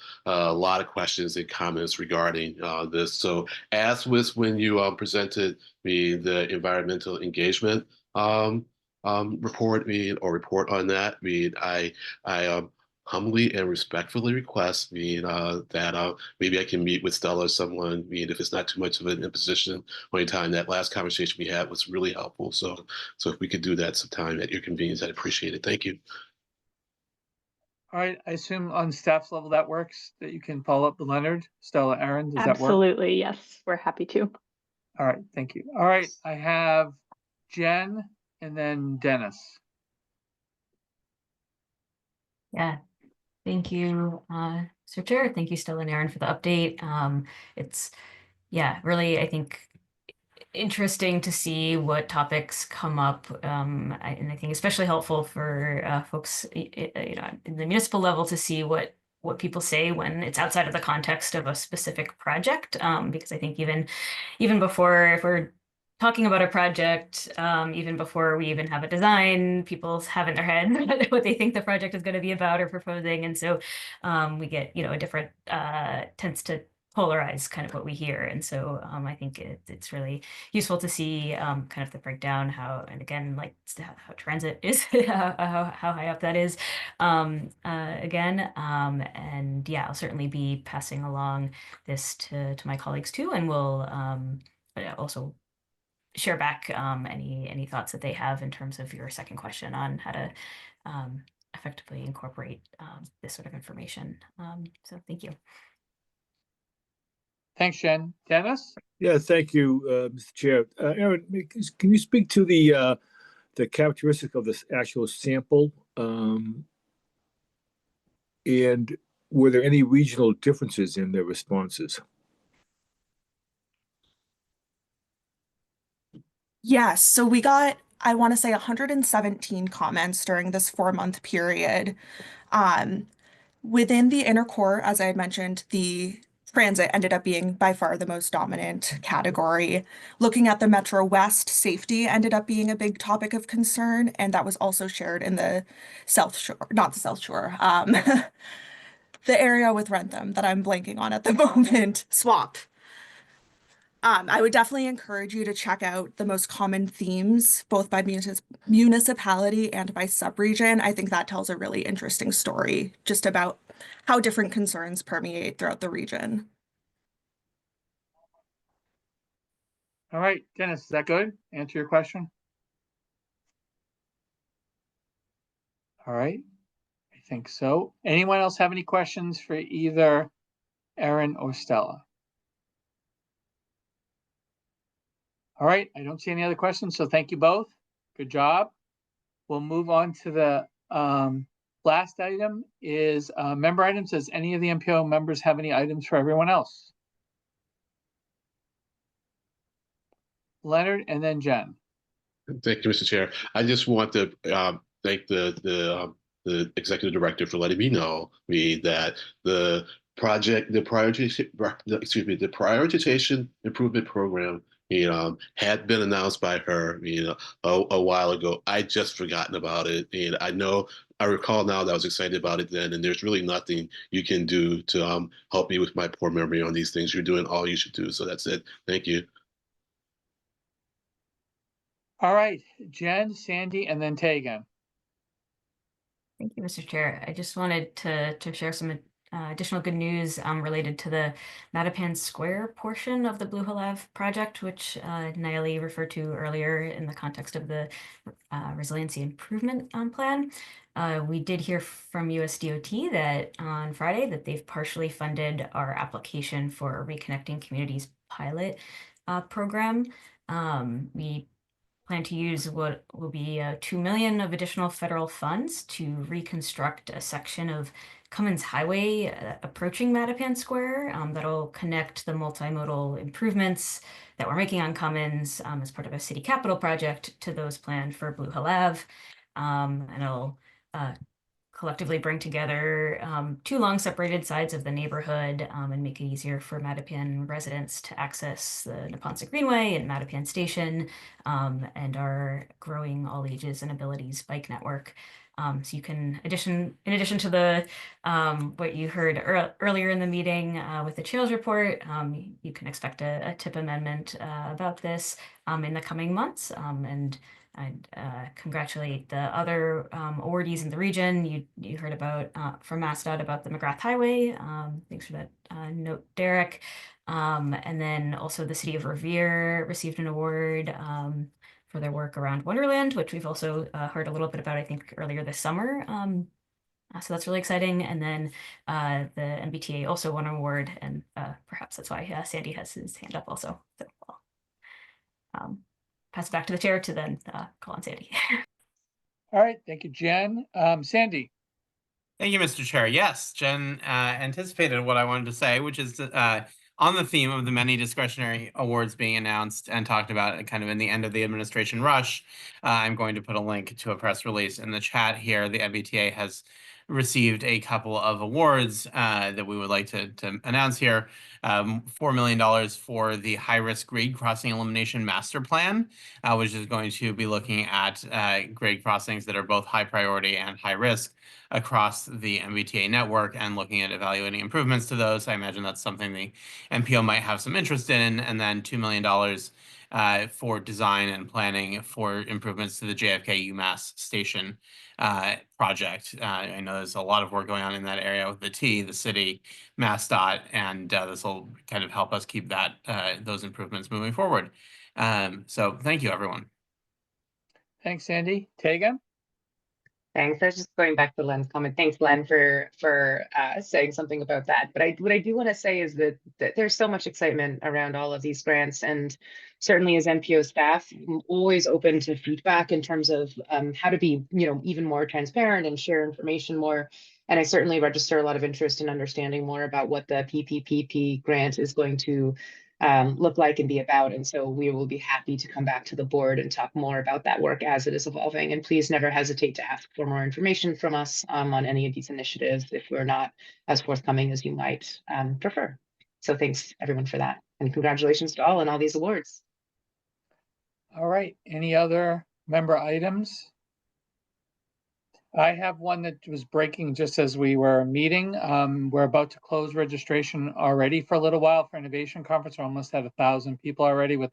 lot of questions and comments regarding this. So as with when you presented me the environmental engagement report, report on that, I humbly and respectfully request that maybe I can meet with Stella or someone, if it's not too much of an imposition or any time. That last conversation we had was really helpful. So if we could do that sometime at your convenience, I'd appreciate it. Thank you. All right, I assume on staff's level that works, that you can follow up with Leonard, Stella, Erin, does that work? Absolutely, yes, we're happy to. All right, thank you. All right, I have Jen and then Dennis. Yeah, thank you, Mr. Chair. Thank you, Stella and Erin, for the update. It's, yeah, really, I think, interesting to see what topics come up, and I think especially helpful for folks, in the municipal level to see what people say when it's outside of the context of a specific project, because I think even before, if we're talking about a project, even before we even have a design, people have in their head what they think the project is going to be about or proposing, and so we get a different tends to polarize kind of what we hear, and so I think it's really useful to see kind of the breakdown, how, and again, like how transit is, how high up that is, again, and yeah, I'll certainly be passing along this to my colleagues too, and we'll also share back any thoughts that they have in terms of your second question on how to effectively incorporate this sort of information. So thank you. Thanks, Jen. Dennis? Yeah, thank you, Mr. Chair. Erin, can you speak to the characteristic of this actual sample? And were there any regional differences in their responses? Yes, so we got, I want to say, 117 comments during this 4-month period. Within the inner core, as I had mentioned, the transit ended up being by far the most dominant category. Looking at the Metro West, safety ended up being a big topic of concern, and that was also shared in the South Shore, not the South Shore, the area with Rentham that I'm blanking on at the moment, Swap. I would definitely encourage you to check out the most common themes, both by municipality and by subregion. I think that tells a really interesting story just about how different concerns permeate throughout the region. All right, Dennis, is that good? Answer your question? All right, I think so. Anyone else have any questions for either Erin or Stella? All right, I don't see any other questions, so thank you both. Good job. We'll move on to the Last item is member items. Does any of the MPO members have any items for everyone else? Leonard and then Jen. Thank you, Mr. Chair. I just want to thank the executive director for letting me know that the prioritization improvement program, had been announced by her, a while ago. I just forgotten about it, and I recall now that I was excited about it then, and there's really nothing you can do to help me with my poor memory on these things. You're doing all you should do, so that's it. Thank you. All right, Jen, Sandy, and then Tegan. Thank you, Mr. Chair. I just wanted to share some additional good news related to the Mattapan Square portion of the Blue Hill Ave project, which Naili referred to earlier in the context of the Resiliency Improvement Plan. We did hear from USDOT that on Friday that they've partially funded our application for Reconnecting Communities pilot program. We plan to use what will be $2 million of additional federal funds to reconstruct a section of Cummins Highway approaching Mattapan Square that'll connect the multimodal improvements that we're making on Cummins as part of a city capital project to those planned for Blue Hill Ave. And it'll collectively bring together two long separated sides of the neighborhood and make it easier for Mattapan residents to access the Neponset Greenway and Mattapan Station and our growing all ages and abilities bike network. So you can, in addition to the what you heard earlier in the meeting with the Trails report, you can expect a tip amendment about this in the coming months. And I'd congratulate the other awardees in the region. You heard about from MassDOT about the McGrath Highway. Thanks for that note, Derek. And then also the City of Revere received an award for their work around Wonderland, which we've also heard a little bit about, I think, earlier this summer. So that's really exciting. And then the MBTA also won an award, and perhaps that's why Sandy has his hand up also. So, pass it back to the chair to then call on Sandy. All right, thank you, Jen. Sandy. Thank you, Mr. Chair. Yes, Jen anticipated what I wanted to say, which is on the theme of the many discretionary awards being announced and talked about kind of in the end of the administration rush. I'm going to put a link to a press release in the chat here. The MBTA has received a couple of awards that we would like to announce here. $4 million for the high-risk grade crossing elimination master plan, which is going to be looking at grade crossings that are both high priority and high risk across the MBTA network and looking at evaluating improvements to those. I imagine that's something the MPO might have some interest in. And then $2 million for design and planning for improvements to the JFK UMass station project. I know there's a lot of work going on in that area with the T, the city, MassDOT, and this will kind of help us keep that those improvements moving forward. So thank you, everyone. Thanks, Sandy. Tegan? Thanks. I was just going back to Len's comment. Thanks, Len, for saying something about that. But what I do want to say is that there's so much excitement around all of these grants, and certainly as MPO staff, I'm always open to feedback in terms of how to be, even more transparent and share information more. And I certainly register a lot of interest in understanding more about what the PPPP grant is going to look like and be about. And so we will be happy to come back to the board and talk more about that work as it is evolving. And please never hesitate to ask for more information from us on any of these initiatives if we're not as forthcoming as you might prefer. So thanks everyone for that. And congratulations to all on all these awards. All right, any other member items? I have one that was breaking just as we were meeting. We're about to close registration already for a little while for Innovation Conference. We're almost at 1,000 people already we're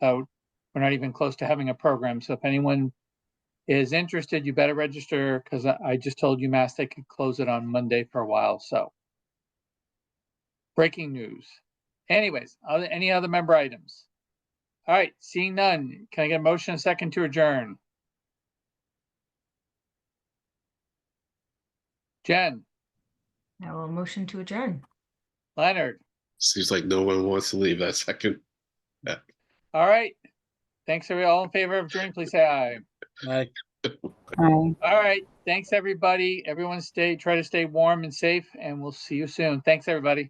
not even close to having a program. So if anyone is interested, you better register, because I just told UMass they could close it on Monday for a while. So breaking news. Anyways, any other member items? All right, seeing none, can I get a motion and a second to adjourn? Jen? I will motion to adjourn. Leonard? Seems like no one wants to leave that second. Yeah. All right. Thanks, everybody. All in favor of adjourning, please say aye. Aye. Aye. All right. Thanks, everybody. Everyone try to stay warm and safe, and we'll see you soon. Thanks, everybody.